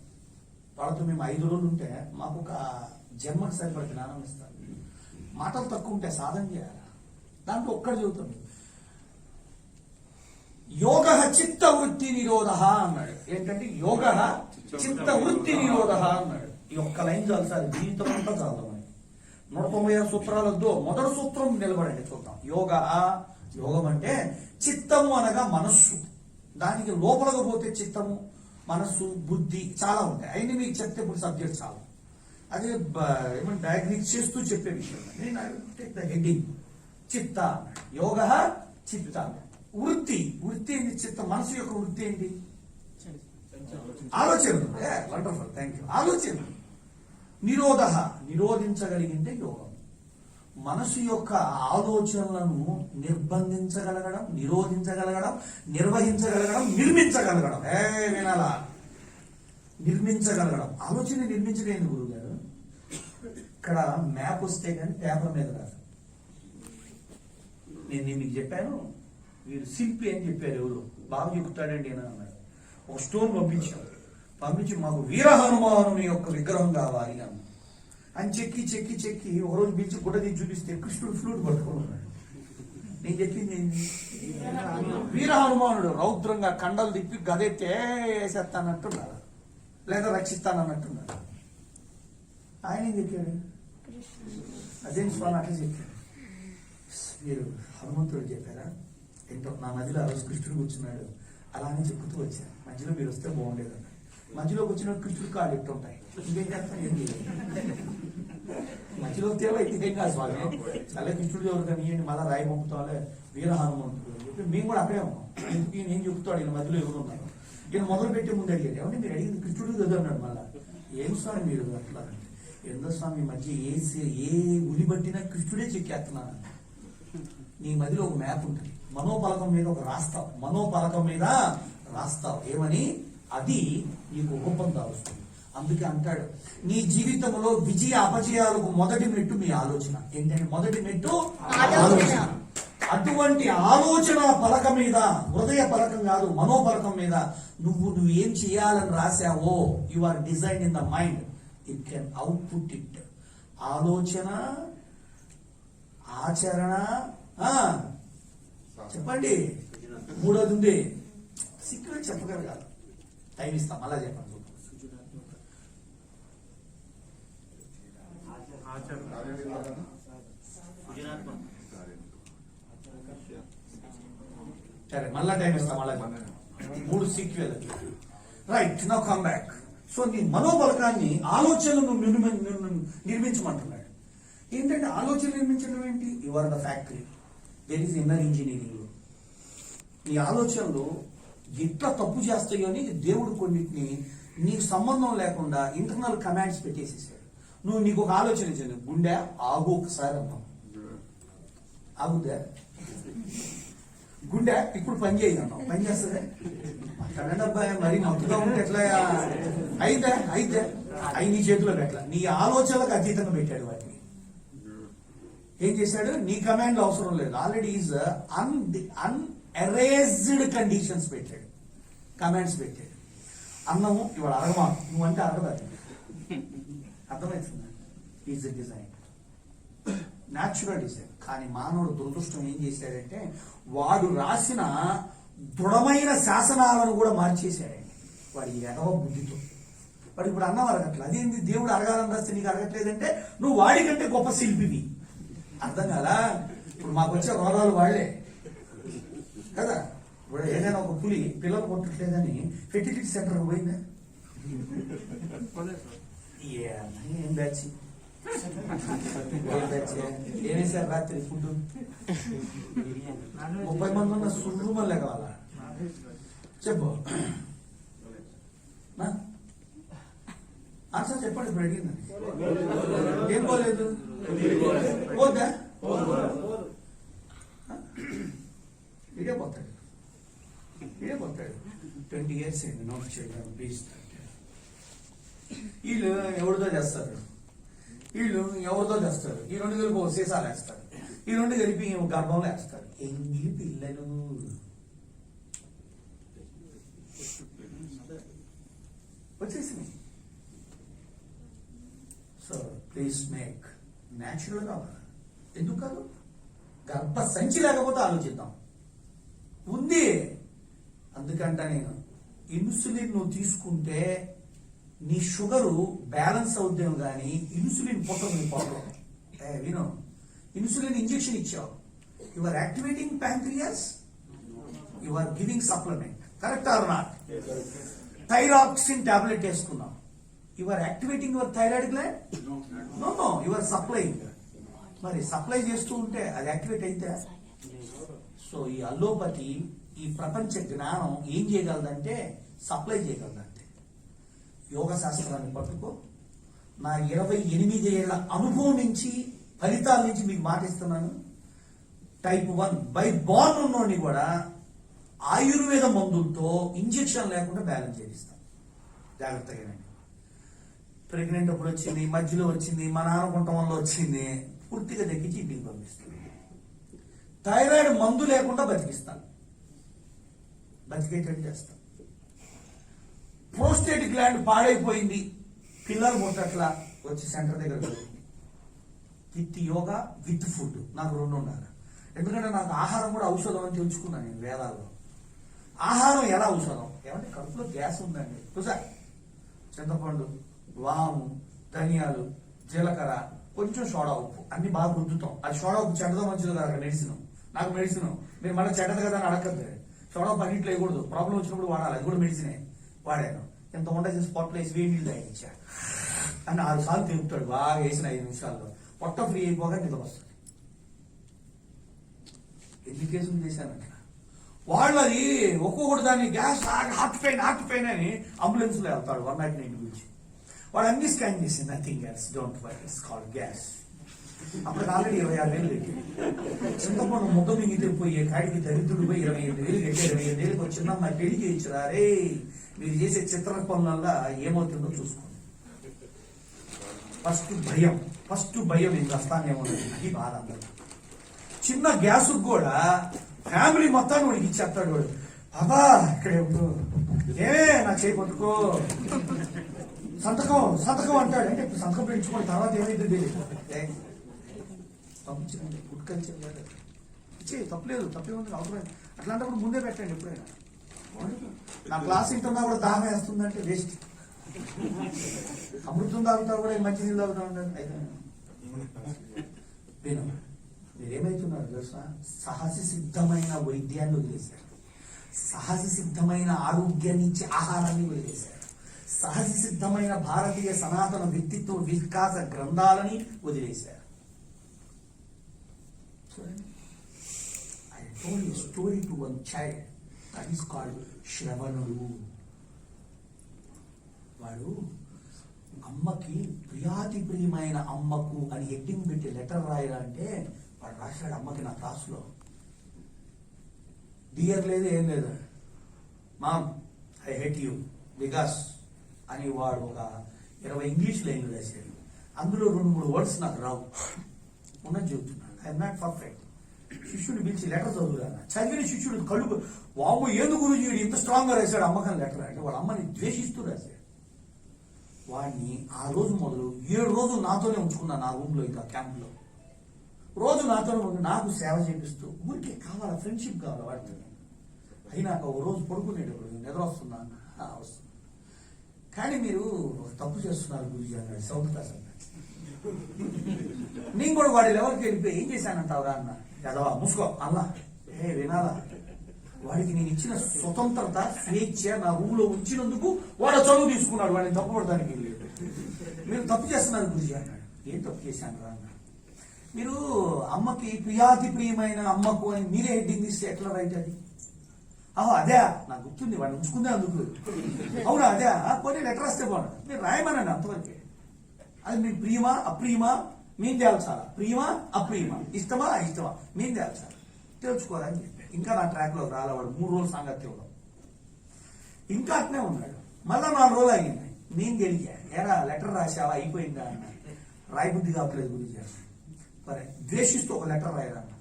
వాళ్ళతో మేము 5 రోజులు ఉంటే మాకు ఒక జన్మకు సరిపడ జ్ఞానం ఇస్తారు. మాటలు తక్కువ ఉంటే సాధన చేయాలి. దాంట్లో ఒక్కడు చెబుతాడు, యోగ చిత్త వృత్తి నిరోధ అన్నాడు. ఏంటంటే యోగ చిత్త వృత్తి నిరోధ అన్నాడు. ఈ ఒక్క లైన్ చాలు సార్, జీవితం అంతా చాలు. 196 సూత్రాలు వద్దు, మొదటి సూత్రం నిలబడండి చూద్దాం. యోగం అంటే చిత్తము అనగా మనస్సు, దానికి లోపలకు పోతే చిత్తము, మనస్సు, బుద్ధి చాలా ఉంటాయి. అయినా మీకు చెప్తే ఇప్పుడు సబ్జెక్ట్ చాలు. అదే ఏమంటే డయాగ్నిక్స్ చేస్తూ చెప్పే విషయం. నేను టేక్ ద హెడ్డింగ్ చిత్త. యోగ చిత్త వృత్తి. వృత్తి ఏంటి? చిత్త, మనసు యొక్క వృత్తి ఏంటి? ఆలోచనలు. Wonderful, thank you. ఆలోచన. నిరోధ, నిరోధించగలిగింటే యోగం. మనసు యొక్క ఆలోచనలను నిర్బంధించగలగడం, నిరోధించగలగడం, నిర్వహించగలగడం, నిర్మించగలగడం. వినాలా? నిర్మించగలగడం. ఆలోచన నిర్మించగలిగిన గురువు గారు, ఇక్కడ మ్యాప్ వస్తే కానీ పేపర్ మీద రాదు. నేను మీకు చెప్పాను, వీరు శిల్పి అని చెప్పారు. ఎవరు బాగా చెప్తాడండి అని అన్నాడు. ఒక స్టోన్ పంపించి మాకు వీర హనుమానుని యొక్క విగ్రహం కావాలి అన్న. అని చెక్కి చెక్కి చెక్కి ఒకరోజు పిలిచి గుడ్డ తీసి చూపిస్తే కృష్ణుడు ఫ్లూట్ పట్టుకొని ఉన్నాడు. నేను చెప్పింది ఏంటి? వీర హనుమానుడు రౌద్రంగా కండలు తిప్పి గదెత్తే వేసేస్తానట్టున్నాడు, లేదా రక్షిస్తానన్నట్టున్నాడు. ఆయన ఏం చెప్పాడు? అదేం స్వామి అట్లా చెప్పాడు. మీరు హనుమంతుడు చెప్పారా? ఏంటో నా మధ్యలో ఆ రోజు కృష్ణుడు కూర్చున్నాడు, అలానే చెప్పుతూ వచ్చాను. మధ్యలో మీరు వస్తే బాగుండేదన్న. మధ్యలోకి వచ్చిన కృష్ణుడు కాళ్ళు ఎట్టు ఉంటాయి, ఇంకేం చేస్తాను, ఏం చేయలేదు. మధ్యలో తేవ అయితే ఏం కాదు స్వామి, చాలా కృష్ణుడు ఎవరు కానీ మళ్ళీ రాయి పంపుతాలే వీర హనుమంతుడు అని చెప్పి మేము కూడా అక్కడే ఉన్నాం. ఎందుకు ఈయన ఏం చెప్తాడు, ఈయన మధ్యలో ఎవరు ఉన్నారు? ఈయన మొదలు పెట్టే ముందు అడిగాడు, ఏమంటే మీరు అడిగింది కృష్ణుడు కదా అన్నాడు. మళ్ళా ఏం స్వామి మీరు అట్లా అంటే, ఎందో స్వామి మధ్య ఏ ఉలి పట్టినా కృష్ణుడే చెక్కేస్తున్నాను. నీ మధ్యలో ఒక మ్యాప్ ఉంటుంది, మనోపలకం మీద ఒక రాస్తావు, మనోపలకం మీద రాస్తావు. ఏమని? అది నీకు రూపం దారుస్తుంది. అందుకే అంటాడు, నీ జీవితంలో విజయ అపజయాలకు మొదటి మెట్టు మీ ఆలోచన. ఏంటంటే మొదటి మెట్టు ఆలోచన. అటువంటి ఆలోచన పలక మీద, హృదయ పలకం కాదు, మనోపలకం మీద నువ్వు ఏం చేయాలని రాశావో, you are design in the mind, it can output it. ఆలోచన, ఆచరణ, చెప్పండి. మూడోది ఉంది, సీక్రెట్ చెప్పగలగాలి. టైం ఇస్తాం, అలా చెప్పండి. సరే, మళ్ళా టైం ఇస్తాం, అలా 3 sequel. Right, now come back. So నీ మనోబలకాన్ని, ఆలోచనలను నిర్మించమంటున్నాడు. ఏంటంటే ఆలోచన నిర్మించడం ఏంటి? You are the factory, that is inner engineering. నీ ఆలోచనలు ఎట్లా తప్పు చేస్తాయో అని దేవుడు కొన్నిటిని నీకు సంబంధం లేకుండా ఇంటర్నల్ కమాండ్స్ పెట్టేసేసాడు. నువ్వు నీకు ఒక ఆలోచన ఇచ్చాను, గుండె ఆగు ఒకసారి అన్నావు, ఆగుద్దా? గుండె ఇప్పుడు పని చేయదు అన్నావు, పని చేస్తుంది? కరెంట్ అబ్బాయి మరి మత్తుగా ఉంటే ఎట్లా? అయితే అవి నీ చేతిలో పెట్టాల. నీ ఆలోచనలకు అతీతంగా పెట్టాడు వాటిని. ఏం చేశాడు? నీ కమాండ్ అవసరం లేదు, ఆల్రెడీ ఈజ్ అన్ఎరేజ్డ్ కండిషన్స్ పెట్టాడు, కమాండ్స్ పెట్టాడు. అన్నము ఇవాళ అడగమా, నువ్వంటే అడగదు. అర్థమవుతుందా? Is design, natural design. కానీ మానవుడు దురదృష్టం ఏం చేశాడంటే, వాడు రాసిన దృఢమైన శాసనాలను కూడా మార్చేశాడండి వాడి ఎడవ బుద్ధితో. వాడు ఇప్పుడు అన్నవారు అట్లా, అదేంటి దేవుడు అడగాలని రాస్తే నీకు అడగట్లేదంటే నువ్వు వాడికంటే గొప్ప శిల్పివి. అర్థం కదా? ఇప్పుడు మాకు వచ్చే రోగాలు వాళ్లే కదా. ఇప్పుడు ఏదైనా ఒక పులి పిల్లలు కొట్టట్లేదని ఫెర్టిలిటీ సెంటర్ పోయిందా? ఏం బ్యాచ్ ఏమేసారు రాత్రి ఫుడ్? 30 మంది ఉన్న సుర్రుమల్లే కావాలా? చెప్పు ఆన్సర్ చెప్పండి. ఇప్పుడు అడిగిందని ఏం పోలేదు, పోద్దా? ఇదే పోతాడు, ఇదే పోతాడు. 20 years అయింది నోట్ చేయడం. ప్లీజ్ వీళ్ళు ఎవరితో చేస్తారు, వీళ్ళు ఎవరితో చేస్తారు. ఈ 2 కలిపి సీసాలు వేస్తారు, ఈ 2 కలిపి గర్భంలో వేస్తారు. ఎంగిలి పిల్లలు వచ్చేసినాయి. సో ప్లీజ్ మేక్ న్యాచురల్ గా. ఎందుకు కాదు? గర్భ సంచి లేకపోతే ఆలోచిద్దాం. ఉంది. అందుకంట నేను ఇన్సులిన్ నువ్వు తీసుకుంటే నీ షుగరు బ్యాలెన్స్ అవుద్దేమో కానీ ఇన్సులిన్ పుట్టదు నీ పొట్టలో. విను, ఇన్సులిన్ ఇంజెక్షన్ ఇచ్చావు, you are activating pancreas, you are giving supplement. Correct or not? Thyroxine tablet వేసుకున్నావు, you are activating your thyroid gland. No no, you are supplying. మరి సప్లై చేస్తూ ఉంటే అది యాక్టివేట్ అయితే. సో ఈ అల్లోపతి, ఈ ప్రపంచ జ్ఞానం ఏం చేయగలదంటే సప్లై చేయగలదంటే. యోగ శాస్త్రాన్ని పట్టుకో. నా 28 ఏళ్ల అనుభవం నుంచి, ఫలితాల నుంచి మీకు మాటిస్తున్నాను. టైప్ 1 బై బార్న్ ఉన్నోడిని కూడా ఆయుర్వేద మందులతో ఇంజెక్షన్ లేకుండా బ్యాలెన్స్ చేయిస్తాం. జాగ్రత్తగానండి. ప్రెగ్నెంట్ అప్పుడు వచ్చింది, మధ్యలో వచ్చింది, మా నాన్న కుంటం వల్ల వచ్చింది, పూర్తిగా దక్కించి ఇంటికి పంపిస్తుంది. థైరాయిడ్ మందు లేకుండా బతికిస్తాను, బతికేటట్టు చేస్తాను. ప్రోస్టేట్ గ్లాండ్ పాడైపోయింది, పిల్లలు పుట్టట్లా, వచ్చి సెంటర్ దగ్గర విత్ యోగా విత్ ఫుడ్. నాకు 2 ఉండాలి. ఎందుకంటే నాకు ఆహారం కూడా ఔషధం అని తెలుసుకున్నాను నేను వేదాల్లో. ఆహారం ఎలా ఔషధం? ఏమంటే కడుపులో గ్యాస్ ఉందండి, చూసా, చింతపండు, వాము, ధనియాలు, జీలకర్ర, కొంచెం సోడా ఉప్పు అన్ని బాగా రుద్దుతాం. అది సోడా ఉప్పు చెడ్డదో మంచిదో కదా, మెడిసిన్. నాకు మెడిసిన్, మీరు మళ్ళీ చెడ్డది కదా అని అడగద్దు. సోడా ఉప్పు అన్నింటిలో వేయకూడదు, ప్రాబ్లం వచ్చినప్పుడు వాడాలి. అది కూడా మెడిసినే. వాడాను. ఎంత ఉండ చేసి పొట్టలో వేసి వేడి నీళ్ళు తాగించా అని 6 సార్లు తిరుగుతాడు. బాగా వేసిన 5 నిమిషాల్లో పొట్ట ఫ్రీ అయిపోగా నిద్ర వస్తుంది. ఎన్ని కేసులు చేశానంట వాళ్ళది. ఒక్కొక్కటి దాన్ని గ్యాస్, హార్ట్ పెయిన్ అని అంబులెన్స్ లో వెళ్తాడు 109 గురించి. వాడు అన్ని స్కాన్ చేసి nothing else, don't worry, it's called gas. అప్పటికి ఆల్రెడీ 26,000 పెట్టి చింతపండు ముద్ద మింగితే పోయే కాడికి దరిద్రుడు పోయి 25,000 కట్టి 25,000 వచ్చిన మా పెళ్లి చేయించరా రే. మీరు చేసే చిత్ర పనుల ఏమవుతుందో చూసుకోండి. ఫస్ట్ భయం ఇది వస్తానేమో, అది బాధ. అందరూ చిన్న గ్యాస్ కూడా ఫ్యామిలీ మొత్తాన్ని వాడికి ఇచ్చేస్తాడు. వాడు బాబా ఇక్కడే ఉండు, ఏమే నా చేయి పట్టుకో, సంతకం అంటాడు. అంటే సంతకం పెంచుకోండి, తర్వాత ఏమైంది తెలియదు. పంపించండి, గుడ్ కల్చర్ ఇచ్చే తప్పలేదు, తప్పేముంది అవసరం. అట్లాంటప్పుడు ముందే పెట్టండి ఎప్పుడైనా. నా క్లాస్ ఇంటున్నా కూడా దాహం వేస్తుందంటే వేస్ట్. అమృతం తాగుతా కూడా మంచి నీళ్ళు తాగుతా ఉంటాను. అయితే విను, మీరేమైతున్నారు తెలుసా? సహజ సిద్ధమైన వైద్యాన్ని వదిలేశారు, సహజ సిద్ధమైన ఆరోగ్యాన్ని ఇచ్చే ఆహారాన్ని వదిలేశారు, సహజ సిద్ధమైన భారతీయ సనాతన వ్యక్తిత్వ వికాస గ్రంథాలని వదిలేశారు. I told a story to one child that is called శ్రవణుడు. వాడు అమ్మకి ప్రియాతి ప్రియమైన అమ్మకు అని హెడ్డింగ్ పెట్టి లెటర్ రాయాలంటే వాడు రాశాడు అమ్మకి నా క్లాసులో. డియర్ లేదు, ఏం లేదు, mom I hate you because అని వాడు ఒక 20 ఇంగ్లీష్ లైన్లు రాశాడు. అందులో 2-3 వర్డ్స్ నాకు రావు, ఉన్నది చెబుతున్నాను. I'm not perfect. శిష్యుడిని పిలిచి లెటర్ చదువురాను. చదివిన శిష్యుడు కళ్ళు వాము ఏదు గురించి ఇంత స్ట్రాంగ్ గా రాశాడు అమ్మకని లెటర్ అంటే వాళ్ళ అమ్మని ద్వేషిస్తూ రాశాడు. వాడిని ఆ రోజు మొదలు 7 రోజులు నాతోనే ఉంచుకున్నాను నా రూమ్ లో, ఇంకా క్యాంప్ లో. రోజు నాతోనే ఉండి నాకు సేవ చేపిస్తూ ఊరికే కావాలా, ఫ్రెండ్షిప్ కావాలా వాడితో. అయినాక ఒక రోజు పడుకునేటప్పుడు నిద్ర వస్తున్నా వస్తుంది. కానీ మీరు తప్పు చేస్తున్నారు గురుజీ అన్నాడు 7th క్లాస్ అన్నాడు. నేను కూడా వాడి లెవెల్కి వెళ్ళిపోయి ఏం చేశానంటావురా అన్న. కదవా మూసుకో అన్నా, వినాలా, వాడికి నేను ఇచ్చిన స్వతంత్రత స్వేచ్ఛ నా రూమ్ లో ఉంచినందుకు వాడు చదువు తీసుకున్నాడు. వాడిని తప్పు పడడానికి లేదు. మీరు తప్పు చేస్తున్నారు గురుజీ అన్నాడు. ఏం తప్పు చేశాను రా అన్నాడు. మీరు అమ్మకి ప్రియాతి ప్రియమైన అమ్మకు అని మీరే హెడ్డింగ్ ఇస్తే ఎట్లా రైట్ అది? అదే నాకు గుర్తుంది, వాడిని ఉంచుకుందే అందుకు. అవునా అదే కొన్ని లెటర్ రాస్తే బాగుంటుంది, మీరు రాయమనండి అంతవరకే. అది మీకు ప్రియమా అప్రియమా మేం తేల్చాలా, ప్రియమా అప్రియమా, ఇష్టమా ఇష్టమా మేం తేల్చాలా, తెలుసుకోవాలని చెప్పారు. ఇంకా నా ట్రాక్ లో రాలేవాడు 3 రోజులు సాంగత్యంలో ఇంకా అట్నే ఉన్నాడు. మళ్ళా 4 రోజులు అయింది, నేను గెలిచా. ఎరా లెటర్ రాసావా అయిపోయిందా అన్న. రాయబుద్ధి కావట్లేదు గురించి. సరే ద్వేషిస్తూ ఒక లెటర్ రాయరా అన్న.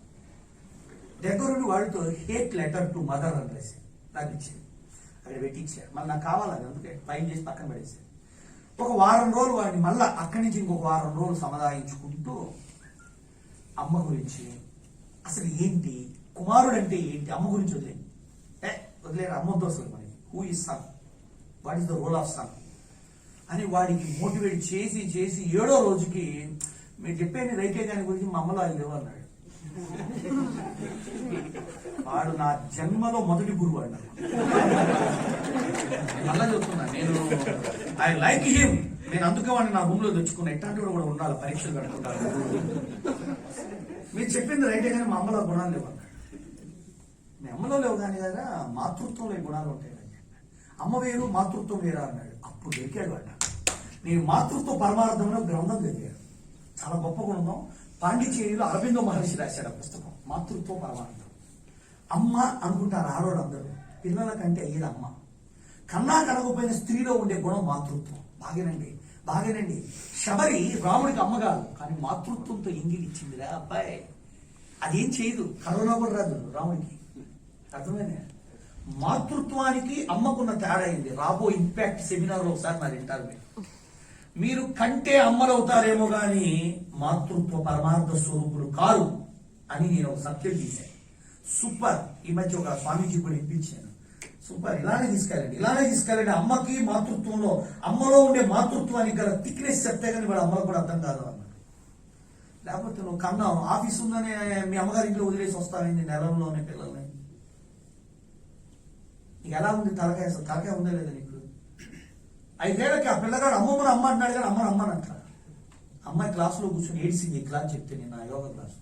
దగ్గరుండి వాడితో హేట్ లెటర్ టు మదర్ అని రాసి నాకు ఇచ్చేది. అక్కడ పెట్టించారు. మళ్ళీ నాకు కావాలని అందుకే టైం చేసి పక్కన పడేసారు. ఒక వారం రోజులు వాడిని మళ్ళా అక్కడి నుంచి ఇంకొక వారం రోజులు సముదాయించుకుంటూ అమ్మ గురించి అసలు ఏంటి, కుమారుడు అంటే ఏంటి, అమ్మ గురించి వదిలేరు అమ్మతో అసలు మనకి who is son, what is the role of son అని వాడికి మోటివేట్ చేసి చేసి 7వ రోజుకి మీరు చెప్పేది రైతే దాని గురించి మా అమ్మలో అది లేవు అన్నాడు. వాడు నా జన్మలో మొదటి గురువు అన్నాడు. మళ్ళా చెప్తున్నా నేను ఐ లైక్ హిమ్. నేను అందుకే వాడిని నా రూమ్ లో తెచ్చుకున్నా. ఎట్లాంటి కూడా ఉండాలి, పరీక్షలు పెట్టుకుంటారు. మీరు చెప్పింది రైతే కానీ మా అమ్మలో గుణాలు లేవు అన్నాడు. మీ అమ్మలో లేవు కానీ కదా మాతృత్వంలో గుణాలు ఉంటాయి. అమ్మ వేరు మాతృత్వం వేరా అన్నాడు. అప్పుడు దొరికాడు వాడు. నేను మాతృత్వ పరమార్థంలో గ్రంథం దొరికాడు. చాలా గొప్ప గ్రంథం. పాండిచేరిలో అరవిందో మహర్షి రాశాడు ఆ పుస్తకం, మాతృత్వ పరమార్థం. అమ్మ అనుకుంటారు ఆడవాడు అందరూ, పిల్లల కంటే అయ్యేది అమ్మ. కన్నా కనకపోయిన స్త్రీలో ఉండే గుణం మాతృత్వం. బాగేనండి. శబరి రాముడికి అమ్మ కాదు, కానీ మాతృత్వంతో ఇంగిలిచ్చిందిరా అబ్బాయి. అదేం చేయదు, కరోనా కూడా రాదు రాముడికి. అర్థమైంది? మాతృత్వానికి అమ్మకున్న తేడా అయింది. రాబో ఇంపాక్ట్ సెమినార్ లో ఒకసారి నా వింటారు. మీరు కంటే అమ్మలవుతారేమో గాని మాతృత్వ పరమార్థ స్వరూపులు కారు అని నేను ఒక సబ్జెక్ట్ తీశాను. సూపర్. ఈ మధ్య ఒక స్వామీజీ కూడా ఇప్పించాను. సూపర్, ఇలానే తీసుకెళ్ళండి. అమ్మకి మాతృత్వంలో, అమ్మలో ఉండే మాతృత్వానికి గల థిక్నెస్ చెప్తే కానీ వాడు అమ్మలో కూడా అర్థం కాదు అన్నాడు. లేకపోతే నువ్వు కన్నా ఆఫీస్ ఉందనే మీ అమ్మగారి ఇంట్లో వదిలేసి వస్తావేంది నెలల్లోనే పిల్లల్ని. నీకు ఎలా ఉంది తలకాయ ఉందా లేదా నీకు? 5 ఏళ్ళకి ఆ పిల్లగాడు అమ్మమ్మని అమ్మ అంటున్నాడు కానీ అమ్మని అంటాడు. అమ్మాయి క్లాసులో కూర్చొని ఏడ్చింది క్లాస్ చెప్తే నేను నా యోగా క్లాస్.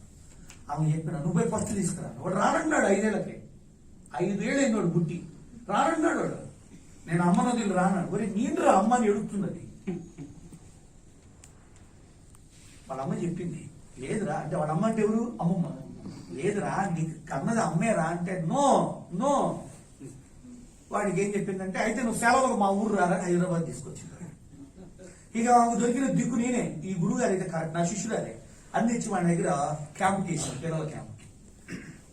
ఆమె చెప్పిన నువ్వే ఫస్ట్ తీసుకురాను. వాడు రానన్నాడు 5 ఏళ్ళకి. 5 ఏళ్ళు అయినాడు బుట్టి రానన్నాడు వాడు. నేను అమ్మను వదిలి రానాడు. ఒరే నేను రా అమ్మని ఎడుతున్నది. వాళ్ళ అమ్మ చెప్పింది లేదురా అంటే, వాళ్ళ అమ్మ అంటే ఎవరు? అమ్మమ్మ. లేదురా నీకు కన్నది అమ్మేరా అంటే, నో. వాడికి ఏం చెప్పిందంటే, అయితే నువ్వు సెలవులకు మా ఊరు రారా హైదరాబాద్ తీసుకొచ్చింది. ఇక ఆమెకు దొరికిన దిక్కు నేనే. ఈ గురువు గారు అయితే కరెక్ట్, నా శిష్యురాలే. అందించి వాడి దగ్గర క్యాంప్ చేశాను, పిల్లల క్యాంప్కి.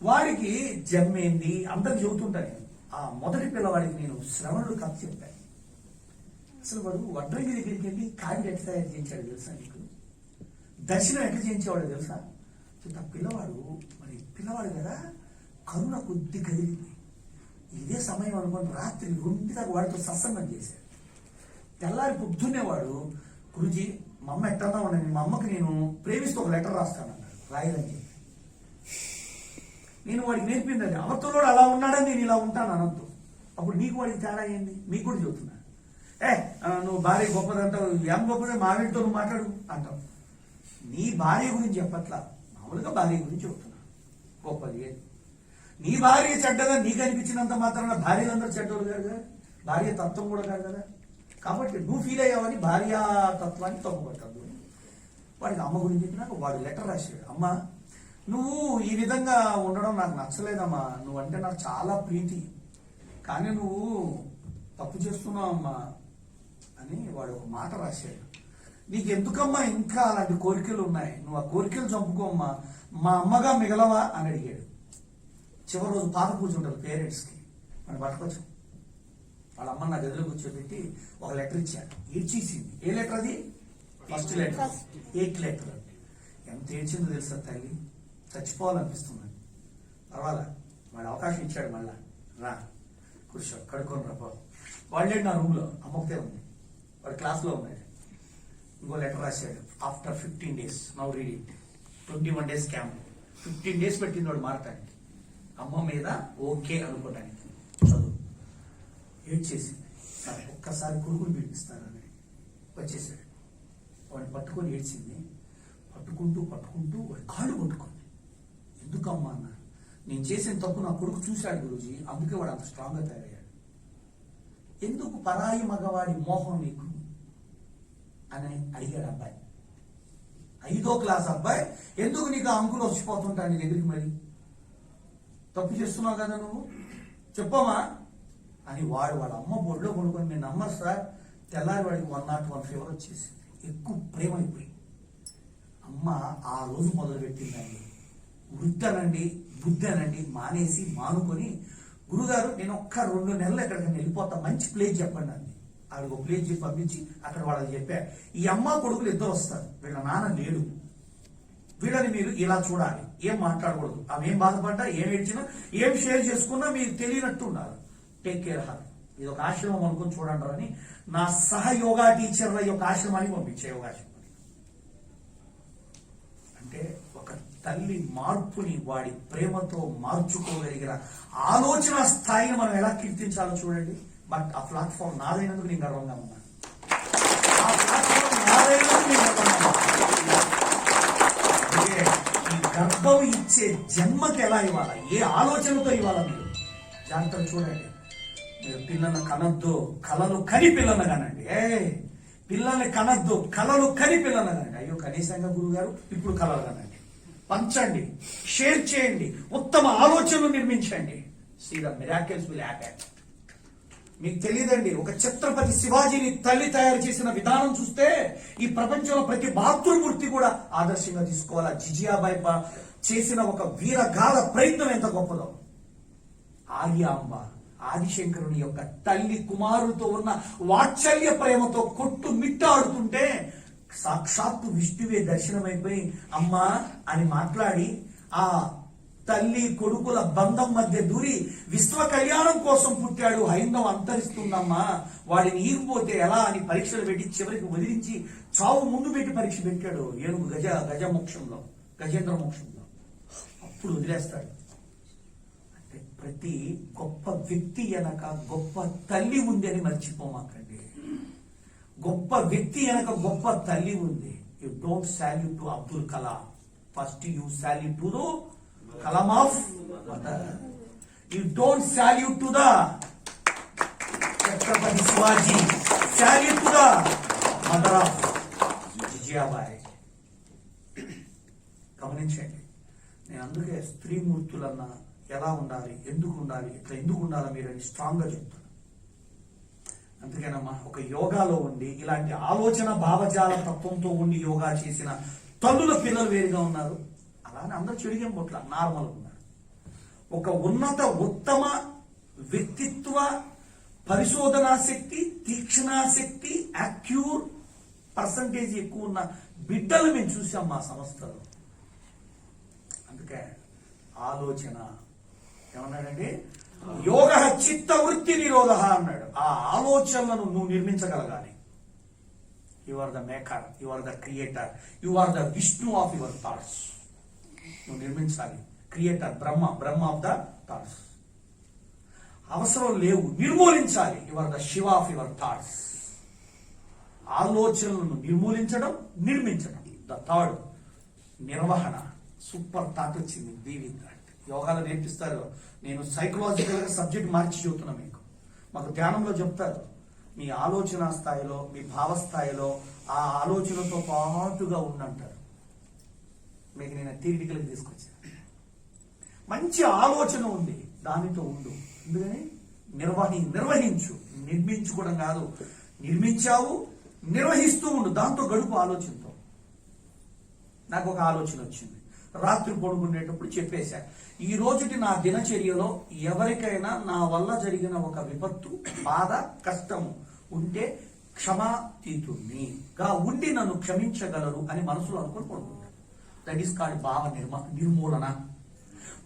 వాడికి జమ్మేంది అందరికి చెబుతుంటా నేను. ఆ మొదటి పిల్లవాడికి నేను శ్రవణుడు కథ చెప్పాను. అసలు వాడు వడ్రంగి దగ్గరికి వెళ్ళి కాడి ఎట్లా తయారు చేయించాడు తెలుసా నీకు? దర్శనం ఎట్లా చేయించేవాడు తెలుసా? పిల్లవాడు కదా కరుణ కొద్ది కదిలింది. ఇదే సమయం అనుకుని రాత్రి 2 దాకా వాడితో సత్సంగం చేశాడు. తెల్లారి పొద్దున్నే వాడు, గురుజీ మా అమ్మ ఎట్టన్నా ఉండని, మా అమ్మకి నేను ప్రేమిస్తూ ఒక లెటర్ రాస్తానన్నాడు. రాయదని చెప్పి నేను వాడికి నేర్పింది అది. అవతలోడు అలా ఉన్నాడని నేను ఇలా ఉంటాను అనొద్దు. అప్పుడు నీకు వాడికి తేడా అయ్యింది. మీకు కూడా చెబుతున్నా, నువ్వు భార్య గొప్పదంటావు, ఏం గొప్పదే మావిడితో నువ్వు మాట్లాడు అంటావు. నీ భార్య గురించి చెప్పట్లా, మామూలుగా భార్య గురించి చెబుతున్నా. గొప్పది నీ భార్య చెడ్డగా నీకు అనిపించినంత మాత్రాన భార్యలందరూ చెడ్డోడు కాదు కదా, భార్య తత్వం కూడా కాదు కదా. కాబట్టి నువ్వు ఫీల్ అయ్యావని భార్యా తత్వాన్ని తప్పుపట్టద్దు. వాడికి అమ్మ గురించి చెప్పినాక వాడు లెటర్ రాశాడు. అమ్మ నువ్వు ఈ విధంగా ఉండడం నాకు నచ్చలేదమ్మా, నువ్వంటే నాకు చాలా ప్రీతి, కానీ నువ్వు తప్పు చేస్తున్నావు అమ్మా అని వాడు ఒక మాట రాశాడు. నీకు ఎందుకమ్మా ఇంకా అలాంటి కోరికలు ఉన్నాయి, నువ్వు ఆ కోరికలు చంపుకోమ్మా, మా అమ్మగా మిగలవా అని అడిగాడు. చివరి రోజు పాద పూజ ఉంటుంది పేరెంట్స్కి, మనం పట్టుకొచ్చాం. వాళ్ళ అమ్మ నా గదిలో కూర్చోబెట్టి ఒక లెటర్ ఇచ్చాడు. ఏడ్చేసింది. ఏ లెటర్ అది? First letter, 8 letter. ఎంత ఏడ్చిందో తెలుసా తల్లి, చచ్చిపోవాలనిపిస్తున్నాను. పర్వాలా వాడు అవకాశం ఇచ్చాడు. మళ్ళా రా కూర్చో, కడుక్కొని రా బాబు. వాళ్ళేడు నా రూమ్లో, అమ్మొకతే ఉంది, వాడు క్లాస్లో ఉన్నాడు. ఇంకో లెటర్ రాశాడు. After 15 days now read it. 21 days camp. 15 days పెట్టింది వాడు మారటానికి, అమ్మ మీద ఓకే అనుకోవటానికి. చదువు. ఏడ్చేసింది. ఒక్కసారి కొడుకుని పిలిపిస్తానని వచ్చేసాడు. వాడిని పట్టుకొని ఏడ్చింది. పట్టుకుంటూ వాడి కాళ్ళు కొట్టుకుంది. ఎందుకమ్మా అన్నారు. నేను చేసిన తప్పు నా కొడుకు చూశాడు గురూజీ, అందుకే వాడు అంత స్ట్రాంగ్గా తయారయ్యాడు. ఎందుకు పరాయి మగవాడి మోహం నీకు అని అడిగాడు అబ్బాయి. 5వ క్లాస్ అబ్బాయి, ఎందుకు నీకు ఆ అంకులు వచ్చిపోతుంటాడు నీ దగ్గరికి? మరి తప్పు చేస్తున్నావు కదా నువ్వు, చెప్పమా అని వాళ్ళ అమ్మ బొడిలో కొనుక్కొని, నేను నమ్మరు సార్, తెల్లారి వాడికి 101 ఫీవర్ వచ్చేసింది. ఎక్కువ ప్రేమ అయిపోయి అమ్మ ఆ రోజు మొదలుపెట్టిందండి, వృద్ధనండి బుద్ధనండి మానేసి మానుకొని, గురుగారు నేను ఒక్క 2 నెలలు ఎక్కడికైనా వెళ్ళిపోతా, మంచి ప్లేస్ చెప్పండి అండి. ఆవిడకి ఒక ప్లేస్ చెప్పి పంపించి అక్కడ వాళ్ళకి చెప్పా, ఈ అమ్మ కొడుకులు ఇద్దరు వస్తారు, వీళ్ళ నాన్న లేడు, వీళ్ళని మీరు ఇలా చూడాలి, ఏం మాట్లాడకూడదు, ఆమె ఏం బాధపడ్డా ఏం ఏడ్చినా ఏం షేర్ చేసుకున్నా మీకు తెలియనట్టు ఉండాలి, టేక్ కేర్ హర్, ఇది ఒక ఆశ్రమం అనుకుని చూడండి అని నా సహయోగా టీచర్ల యొక్క ఆశ్రమానికి పంపించే యోగాశ్రమం. అంటే ఒక తల్లి మార్పుని వాడి ప్రేమతో మార్చుకోగలిగిన ఆలోచన స్థాయిని మనం ఎలా కీర్తించాలో చూడండి. బట్ ఆ ప్లాట్ఫామ్ నాదైనందుకు నేను గర్వంగా ఉన్నాను. ఆ ప్లాట్ఫామ్ నాదైనందుకు నేను గర్వంగా ఉన్నాను. అంటే ఈ గర్భం ఇచ్చే జన్మకి ఎలా ఇవ్వాలా, ఏ ఆలోచనతో ఇవ్వాలా మీరు జాగ్రత్తగా చూడండి. మీరు పిల్లల్ని కనొద్దు, కలలు కని పిల్లల్ని కనండి. పిల్లల్ని కనొద్దు, కలలు కని పిల్లల్ని కనండి. అయ్యో కనీసంగా గురుగారు ఇప్పుడు కలలు కనండి, పంచండి, షేర్ చేయండి, ఉత్తమ ఆలోచనలు నిర్మించండి. See the miracles will happen. మీకు తెలియదండి, ఒక ఛత్రపతి శివాజీని తల్లి తయారు చేసిన విధానం చూస్తే ఈ ప్రపంచంలో ప్రతి మాతృమూర్తి కూడా ఆదర్శంగా తీసుకోవాలా. జిజియాబాయి చేసిన ఒక వీరగాథ ప్రయత్నం ఎంత గొప్పదో. ఆర్యాంబ ఆదిశంకరుని యొక్క తల్లి కుమారులతో ఉన్న వాత్సల్య ప్రేమతో కొట్టు మిట్టాడుతుంటే సాక్షాత్తు విష్ణువే దర్శనమైపోయి అమ్మా అని మాట్లాడి ఆ తల్లి కొడుకుల బంధం మధ్య దూరి విశ్వ కళ్యాణం కోసం పుట్టాడు, హైందవం అంతరిస్తుందమ్మా, వాడిని ఈగిపోతే ఎలా అని పరీక్షలు పెట్టి చివరికి వదిలించి చావు ముందు పెట్టి పరీక్ష పెట్టాడు ఏనుగు గజ మోక్షంలో, గజేంద్ర మోక్షంలో. అప్పుడు వదిలేస్తాడు. అంటే ప్రతి గొప్ప వ్యక్తి వెనక గొప్ప తల్లి ఉంది అని మర్చిపోమాకండి. గొప్ప వ్యక్తి వెనక గొప్ప తల్లి ఉంది. You don't salute to Abdul Kalam, first you salute to the Kalam of mother. You don't salute to the Chhatrapati Shivaji. Salute to the mother of Jijabai. గమనించండి, నేను అందుకే స్త్రీమూర్తులన్నా ఎలా ఉండాలి, ఎందుకు ఉండాలి, ఇట్లా ఎందుకు ఉండాలి మీరని స్ట్రాంగ్ గా చెప్తాను. అందుకేనమ్మా ఒక యోగాలో ఉండి ఇలాంటి ఆలోచన భావజాల తత్వంతో ఉండి యోగా చేసిన తల్లుల పిల్లలు వేరుగా ఉన్నారు. అలానే అందరూ చెడిగేం పొట్ల నార్మల్ ఉన్నారు. ఒక ఉన్నత ఉత్తమ వ్యక్తిత్వ పరిశోధనా శక్తి, తీక్షణాశక్తి, యాక్యూర్ పర్సంటేజ్ ఎక్కువ ఉన్న బిడ్డలు మేము చూసాం మా సంస్థలో. అందుకే ఆలోచన ఏమన్నాడండి, యోగ చిత్త వృత్తి నిరోధ అన్నాడు. ఆ ఆలోచనలను నువ్వు నిర్మించగలగాలి. You are the maker, you are the creator, you are the Vishnu of your thoughts. నువ్వు నిర్మించాలి. Creator Brahma of the thoughts. అవసరం లేవు నిర్మూలించాలి. You are the Shiva of your thoughts. ఆలోచనలను నిర్మూలించడం, నిర్మించడం. ద థర్డ్ నిర్వహణ. సూపర్ థాట్ వచ్చింది. Be with that. యోగాలో నేర్పిస్తారు. నేను సైకలాజికల్ గా సబ్జెక్ట్ మార్చి చెబుతున్నా మీకు. మాకు ధ్యానంలో చెప్తారు, మీ ఆలోచన స్థాయిలో, మీ భావస్థాయిలో ఆ ఆలోచనతో పాటుగా ఉండంటారు. మీకు నేను థియరిటికల్గా తీసుకొచ్చాను. మంచి ఆలోచన ఉంది, దానితో ఉండు. ఎందుకని నిర్వహించు, నిర్మించుకోవడం కాదు. నిర్మించావు, నిర్వహిస్తూ ఉండు, దాంతో గడుపు ఆలోచనతో. నాకు ఒక ఆలోచన వచ్చింది, రాత్రి పడుకునేటప్పుడు చెప్పేశా, ఈ రోజుటి నా దినచర్యలో ఎవరికైనా నా వల్ల జరిగిన ఒక విపత్తు, బాధ, కష్టము ఉంటే క్షమాతీతునిగా ఉండి నన్ను క్షమించగలరు అని మనసులో అనుకుని పడుకుంటాను. దట్ ఈస్ కాల్డ్ భావ నిర్మూలన.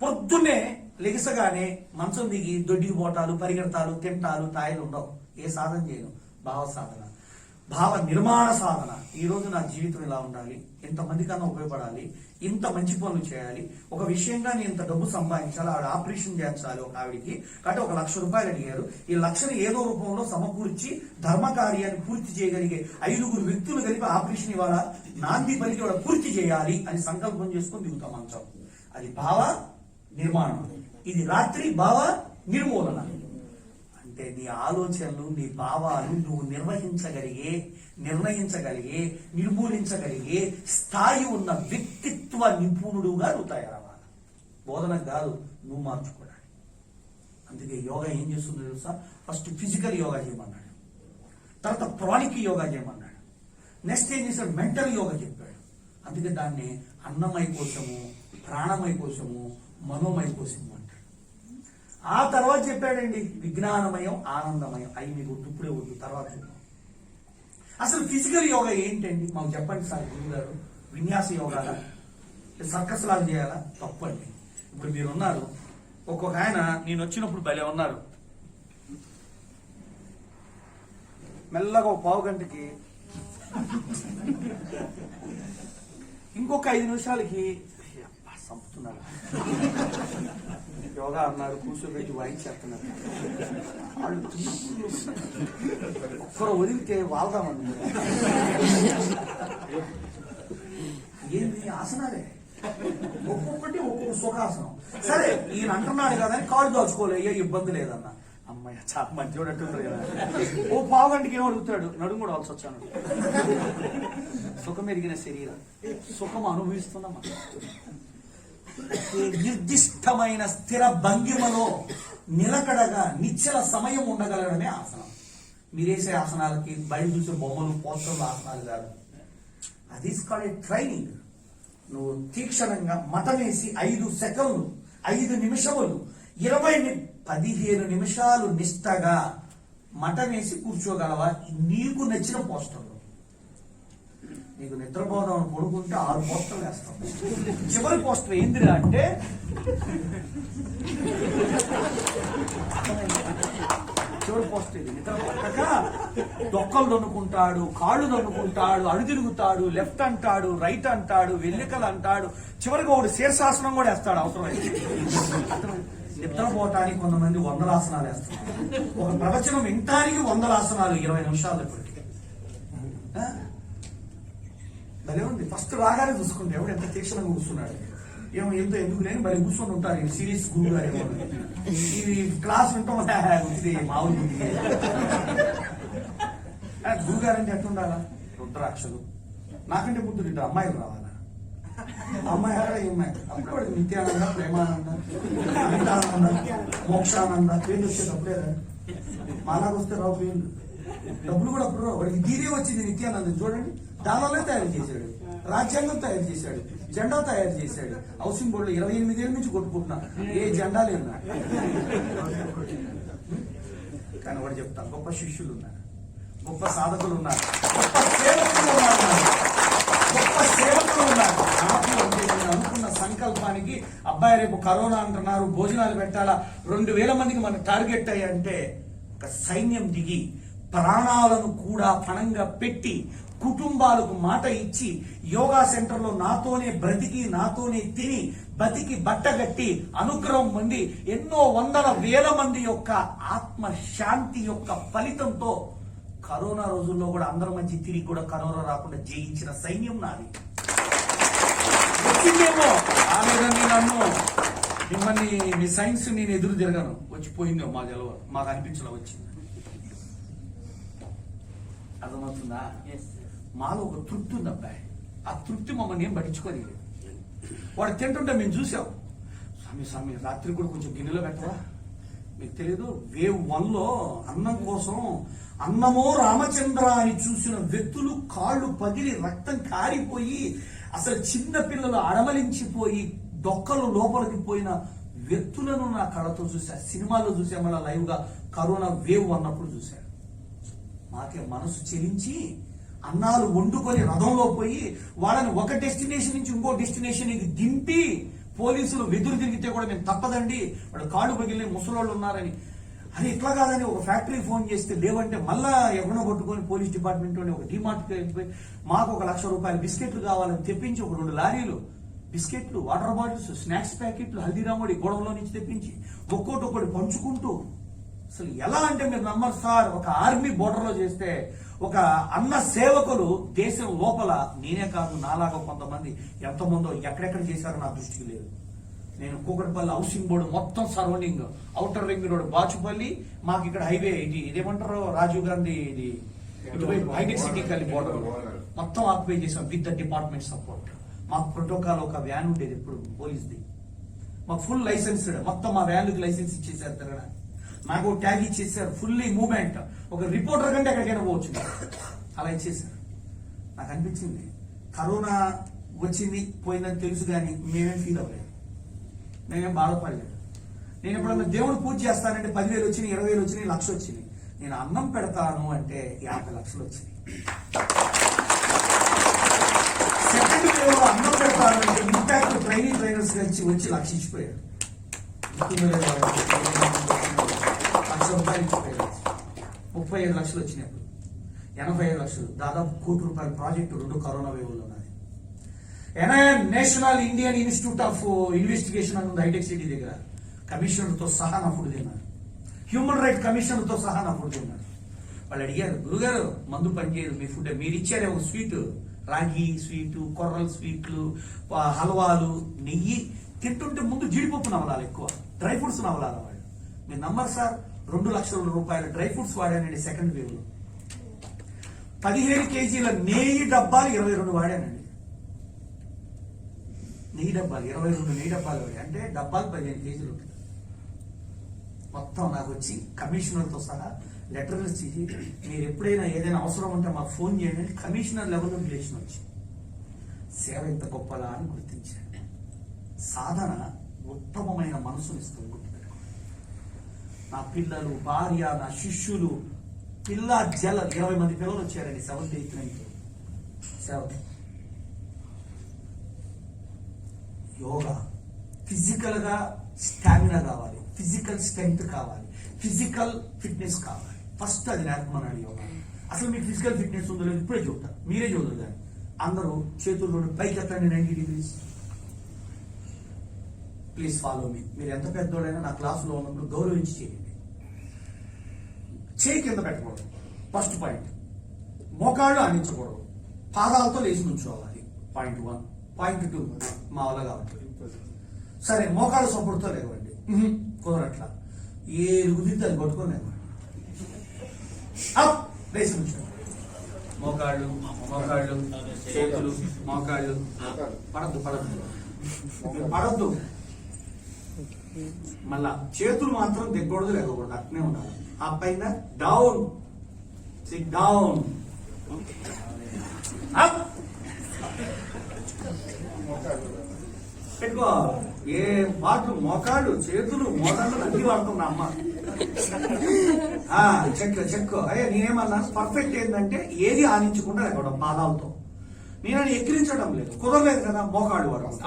పొద్దున్నే లెగిసగానే మంచం దిగి దొడ్డికి పోటాలు, పరిగెడతాలు, తింటాలు, తాయిలు ఉండవు. ఏ సాధన చేయను, భావ సాధన, భావ నిర్మాణ సాధన. ఈ రోజు నా జీవితం ఇలా ఉండాలి, ఇంతమంది కన్నా ఉపయోగపడాలి, ఇంత మంచి పనులు చేయాలి, ఒక విషయంగా నేను ఇంత డబ్బు సంపాదించాలి, ఆవిడ ఆపరేషన్ చేయించాలి ఒక ఆవిడికి, కాబట్టి 1 లక్ష రూపాయలు అడిగారు. ఈ 1 లక్షని ఏదో రూపంలో సమకూర్చి ధర్మ కార్యాన్ని పూర్తి చేయగలిగే 5 వ్యక్తులు కలిపి ఆపరేషన్ ఇవాళ నాంది పలికి పూర్తి చేయాలి అని సంకల్పం చేసుకుని దిగుతాం మంచం. అది భావ నిర్మాణం, ఇది రాత్రి భావ నిర్మూలన. అంటే నీ ఆలోచనలు, నీ భావాలు నువ్వు నిర్ణయించగలిగే, నిర్మూలించగలిగే స్థాయి ఉన్న వ్యక్తిత్వ నిపుణుడుగా నువ్వు తయారవ్వాలి. బోధన కాదు, నువ్వు మార్చుకోవడానికి. అందుకే యోగా ఏం చేస్తుందో తెలుసా? ఫస్ట్ ఫిజికల్ యోగా చేయమన్నాడు, తర్వాత ప్రాణిక్ యోగా చేయమన్నాడు, నెక్స్ట్ ఏం చేశాడు? మెంటల్ యోగా చెప్పాడు. అందుకే దాన్ని అన్నమయ కోశము, ప్రాణమయ కోశము, మనోమయ కోశము అంటాడు. ఆ తర్వాత చెప్పాడండి విజ్ఞానమయం, ఆనందమయం. అవి మీకు ఇప్పుడే వద్దు, తర్వాత చూద్దాం. అసలు ఫిజికల్ యోగా ఏంటండి మాకు చెప్పండి సార్ గురువు గారు. విన్యాస యోగాలా, సర్కస్ లాగా చేయాలా? తప్పండి. ఇప్పుడు మీరు ఉన్నారు, ఒక్కొక్క ఆయన నేను వచ్చినప్పుడు భలే ఉన్నారు, మెల్లగా ఒక పావు గంటకి, ఇంకొక 5 నిమిషాలకి సంపుతున్నారు. యోగా అన్నారు, కూర్చోబెట్టి వాయించేస్తున్నారు. వాళ్ళు ఒక్కరు వదిలితే వాళ్దామని. ఏంది ఆసనాలే, ఒక్కొక్కటి ఒక్కొక్క సుఖాసనం. సరే ఈయన అంటున్నాడు కదా అని కాళ్ళు దాచుకోలే, ఏ ఇబ్బంది లేదన్న. అమ్మాయి చాలా మంచి అంటుంది కదా. ఓ పావు గంటకి ఏం అడుగుతాడు? నడుము కూడా వాల్సి వచ్చాను. సుఖం ఎరిగిన శరీరం, సుఖం అనుభవిస్తున్నామా? నిర్దిష్టమైన స్థిర భంగిమలో నిలకడగా నిశ్చల సమయం ఉండగలడమే ఆసనం. మీరేసే ఆసనాలకి బయట చూసే బొమ్మలు, పోస్టర్లు ఆసనాలు కాదు. అది ట్రైనింగ్. నువ్వు తీక్షణంగా మఠం వేసి 5 సెకండ్లు, 5 నిమిషములు, 15 నిమిషాలు నిష్టగా మఠం వేసి కూర్చోగలవా? నీకు నచ్చిన పోస్టర్లు. నీకు నిద్రపోదాం అని పడుకుంటే 6 పోస్టర్లు వేస్తాం. చివరి పోస్టర్ ఏందిరా అంటే చివరి పోస్టర్ ఇది. నిద్ర పట్టక దొక్కలు దొన్నుకుంటాడు, కాళ్ళు దొన్నుకుంటాడు, అడు తిరుగుతాడు, లెఫ్ట్ అంటాడు, రైట్ అంటాడు, వెల్లికలు అంటాడు, చివరికి ఒకటి శీర్షాసనం కూడా వేస్తాడు అవసరమైతే. నిద్రపోవటానికి కొంతమంది 100 ఆసనాలు వేస్తారు. ఒక ప్రవచనం వినటానికి 100 ఆసనాలు 20 నిమిషాలు. ఇప్పటికి భలే ఉంది. ఫస్ట్ రాగానే చూసుకుంటే ఎవడు ఎంత తీక్షణంగా కూర్చున్నాడు, ఏమో ఎంతో ఎందుకు లేని మరి కూర్చొని ఉంటారు. ఈ సిరీస్ గురువు గారు ఏమో ఈ క్లాస్ వింటాం మామూలు గురువు గారు అంటే ఎట్లుండాలా? రుద్రాక్షలు. నాకంటే ముందు 2 అమ్మాయిలు రావాలా? అమ్మాయి అక్కడ అమ్మాయి అప్పుడు వాడికి నిత్యానంద, ప్రేమానంద, అమితానంద, మోక్షానంద పేర్లు వచ్చేటప్పుడే. మాలాగొస్తే రావు పేర్లు. డబ్బులు కూడా అప్పుడు రావు. వాడికి దీనే వచ్చింది నిత్యానంద. చూడండి, డాలర్లే తయారు చేశాడు, రాజ్యాంగం తయారు చేశాడు, జెండా తయారు చేశాడు. హౌసింగ్ బోర్డులో 28 ఏళ్ళ నుంచి కొట్టుకుంటున్నా, ఏ జెండా లేదు. కానీ వాడు చెప్తా, గొప్ప శిష్యులు ఉన్నారు, గొప్ప సాధకులు ఉన్నారు, గొప్ప సేవకులు ఉన్నారు, గొప్ప సేవకులు ఉన్నారు. నాకు అంటే నేను అనుకున్న సంకల్పానికి అబ్బాయి రేపు కరోనా అంటున్నారు, భోజనాలు పెట్టాలా, 2000 మందికి మన టార్గెట్ అయ్యంటే ఒక సైన్యం దిగి ప్రాణాలను కూడా పణంగా పెట్టి కుటుంబాలకు మాట ఇచ్చి యోగా సెంటర్లో నాతోనే బ్రతికి, నాతోనే తిని, బతికి బట్టగట్టి అనుగ్రహం పొంది ఎన్నో 100,000 మంది యొక్క ఆత్మ శాంతి యొక్క ఫలితంతో కరోనా రోజుల్లో కూడా అందరి మధ్య తిరిగి కూడా కరోనా రాకుండా జయించిన సైన్యం నాది. వచ్చిందేమో ఆమెదండి, నన్ను మిమ్మల్ని మీ సైన్స్ నేను ఎదురు తిరగను, వచ్చిపోయిందో మా జలవ మాకు అనిపించలే వచ్చింది. అర్థమవుతుందా? మాలో ఒక తృప్తి ఉంది అబ్బాయి. ఆ తృప్తి మమ్మల్ని ఏం పట్టించుకోలేదు. వాడు తింటుంటే మేము చూసాం. స్వామి రాత్రి కూడా కొంచెం గిన్నెలో పెట్టవా? మీకు తెలియదు, వేవ్ 1లో అన్నం కోసం అన్నమో రామచంద్ర అని చూసిన వ్యక్తులు కాళ్ళు పగిలి రక్తం కారిపోయి అసలు చిన్న పిల్లలు అడమలించిపోయి డొక్కలు లోపలికి పోయిన వ్యక్తులను నా కళ్ళతో చూసా. సినిమాలో చూసా, మళ్ళీ లైవ్ గా కరోనా వేవ్ అన్నప్పుడు చూశాను. మాకే మనసు చెలించి అన్నాలు వండుకొని రథంలో పోయి వాళ్ళని ఒక డెస్టినేషన్ నుంచి ఇంకో డెస్టినేషన్ దింపి పోలీసులు వెదురు తిరిగితే కూడా మేము తప్పదండి, వాళ్ళు కాళ్ళు పగిలిన ముసలోళ్ళు ఉన్నారని. అది ఇట్లా కాదని ఒక ఫ్యాక్టరీ ఫోన్ చేస్తే లేవంటే మళ్ళా ఎవరినో కొట్టుకొని పోలీస్ డిపార్ట్మెంట్ ఒక డిమార్ట్కి వెళ్ళిపోయి మాకు 1,00,000 రూపాయలు బిస్కెట్లు కావాలని తెప్పించి ఒక 2 లారీలు బిస్కెట్లు, వాటర్ బాటిల్స్, స్నాక్స్ ప్యాకెట్లు హల్దీరాముడి గొడవలో నుంచి తెప్పించి ఒక్కొక్కటి పంచుకుంటూ, అసలు ఎలా అంటే మీరు నమ్మరు సార్, ఒక ఆర్మీ బోర్డర్ లో చేస్తే ఒక అన్న సేవకులు దేశం లోపల నేనే కాదు నాలాగా కొంతమంది ఎంతమందో ఎక్కడెక్కడ చేశారో నా దృష్టికి లేదు. నేను కూకట్పల్లి హౌసింగ్ బోర్డు మొత్తం surrounding, outer ring road, Bachupally, మాకు ఇక్కడ హైవే ఇదేమంటారు రాజీవ్ గాంధీ ఇది ఇటువైపు హైటెక్ సిటీ కలిపి బోర్డర్ మొత్తం ఆక్యుపై చేసాం విత్ ద డిపార్ట్మెంట్ సపోర్ట్. మాకు ప్రోటోకాల్ ఒక వ్యాన్ ఉండేది ఇప్పుడు పోలీస్ది, మాకు ఫుల్ లైసెన్స్, మొత్తం మా వ్యాన్కి లైసెన్స్ ఇచ్చేసారు తిరగడానికి, నాకు ట్యాగ్ ఇచ్చేసారు, ఫుల్లీ మూవ్మెంట్, ఒక రిపోర్టర్ కంటే ఎక్కడికైనా పోవచ్చు అలా ఇచ్చేసారు. నాకు అనిపించింది కరోనా వచ్చింది పోయిందని తెలుసు కానీ మేమేం ఫీల్ అవ్వలేదు, మేమేం బాధపడలేదు. నేను ఎప్పుడన్నా దేవుడు పూజ చేస్తానంటే 10,000 వచ్చినాయి, 20,000 వచ్చినాయి, 1,00,000 వచ్చినాయి. నేను అన్నం పెడతాను అంటే 50 లక్షలు వచ్చినాయి. సెకండ్ వేవ్ అన్నం పెడతాను అంటే ఇంపాక్ట్ ట్రైనర్స్ వచ్చి 1,00,000 ఇచ్చిపోయారు. 1,00,000 రూపాయలు ఇచ్చిపోయారు. 35 లక్షలు వచ్చినప్పుడు 85 లక్షలు, దాదాపు ₹1,00,00,000 ప్రాజెక్టు 2 కరోనా వేవ్లో ఉన్నది. National Indian institute of investigation అని ఉంది హైటెక్ సిటీ దగ్గర, కమిషనర్ తో సహా నా ఫుడ్ తిన్నారు, హ్యూమన్ రైట్ కమిషనర్ తో సహా నా ఫుడ్ తిన్నారు. వాళ్ళు అడిగారు, గురుగారు మందు పనిచేయదు మీ ఫుడ్, మీరు ఇచ్చారే ఒక స్వీట్, రాగి స్వీటు, కొర్రల స్వీట్లు, హల్వాలు, నెయ్యి తింటుంటే ముందు జీడిపప్పు నవలాలి, ఎక్కువ డ్రై ఫ్రూట్స్ నవలాలి. వాళ్ళు మీరు నమ్మరు సార్, 2 లక్షల రూపాయల డ్రై ఫ్రూట్స్ వాడానండి సెకండ్ వేవ్ లో. 15 కేజీల నెయ్యి డబ్బాలు 22 వాడానండి. నెయ్యి డబ్బాలు 22 నెయ్యి డబ్బాలు వాడి అంటే డబ్బాలు 15 కేజీలు ఉంటుంది. మొత్తం నాకు వచ్చి కమిషనర్తో సహా లెటర్ ఇచ్చి మీరు ఎప్పుడైనా ఏదైనా అవసరం ఉంటే మాకు ఫోన్ చేయండి, కమిషనర్ లెవెల్లో రిలేషన్ వచ్చి సేవ ఎంత గొప్పలా అని గుర్తించాను. సాధన ఉత్తమమైన మనసుని ఇస్తుంది, గుర్తుపెట్టుకో. నా పిల్లలు, భార్య, నా శిష్యులు, పిల్ల జల 20 మంది పిల్లలు వచ్చారండి 7th, 8th, 9th సేవకి. యోగా ఫిజికల్ గా స్టామినా కావాలి, ఫిజికల్ స్ట్రెంగ్త్ కావాలి, ఫిజికల్ ఫిట్నెస్ కావాలి. ఫస్ట్ అది నేర్పమన్నాడు యోగా. అసలు మీకు ఫిజికల్ ఫిట్నెస్ ఉందో లేదు ఇప్పుడే చూస్తారు, మీరే చూడరు. కానీ అందరూ చేతుల్లో పైకి ఎత్తండి 90 degrees. Please follow me. మీరు ఎంత పెద్దోడైనా నా క్లాసులో ఉన్నప్పుడు గౌరవించి చేయండి. చేయి కింద పెట్టకూడదు, ఫస్ట్ పాయింట్. మోకాళ్ళు ఆనించకూడదు, పాదాలతో లేచి నుంచోవాలి, పాయింట్ 1. పాయింట్ 2 మా వల్ల కాబట్టి సరే మోకాళ్ళు సపోర్ట్తో లేవండి, కుదరట్లా, ఏ రుదితే అది కొట్టుకొని లేవండి, లేచి నుంచోండి. మోకాళ్ళు మోకాళ్ళు చేతులు మోకాళ్ళు పడద్దు పడద్దు. మళ్ళా చేతులు మాత్రం దిగకూడదు, లేకూడదు, అట్నే ఉండాలి. ఆ పైన డౌన్, సిట్ డౌన్, పెట్టుకో. ఏ పాటలు మోకాళ్ళు చేతులు మోకాళ్ళు అన్ని వాడుతున్నా అమ్మ. చెక్ అయ్యా నేనేమన్నాను, పర్ఫెక్ట్ ఏంటంటే ఏది ఆనించకుండా లేకపోవడం పాదాలతో. నేను ఎక్కిరించడం లేదు, కుదరలేదు కదా మోకాళ్ళు వాడడం.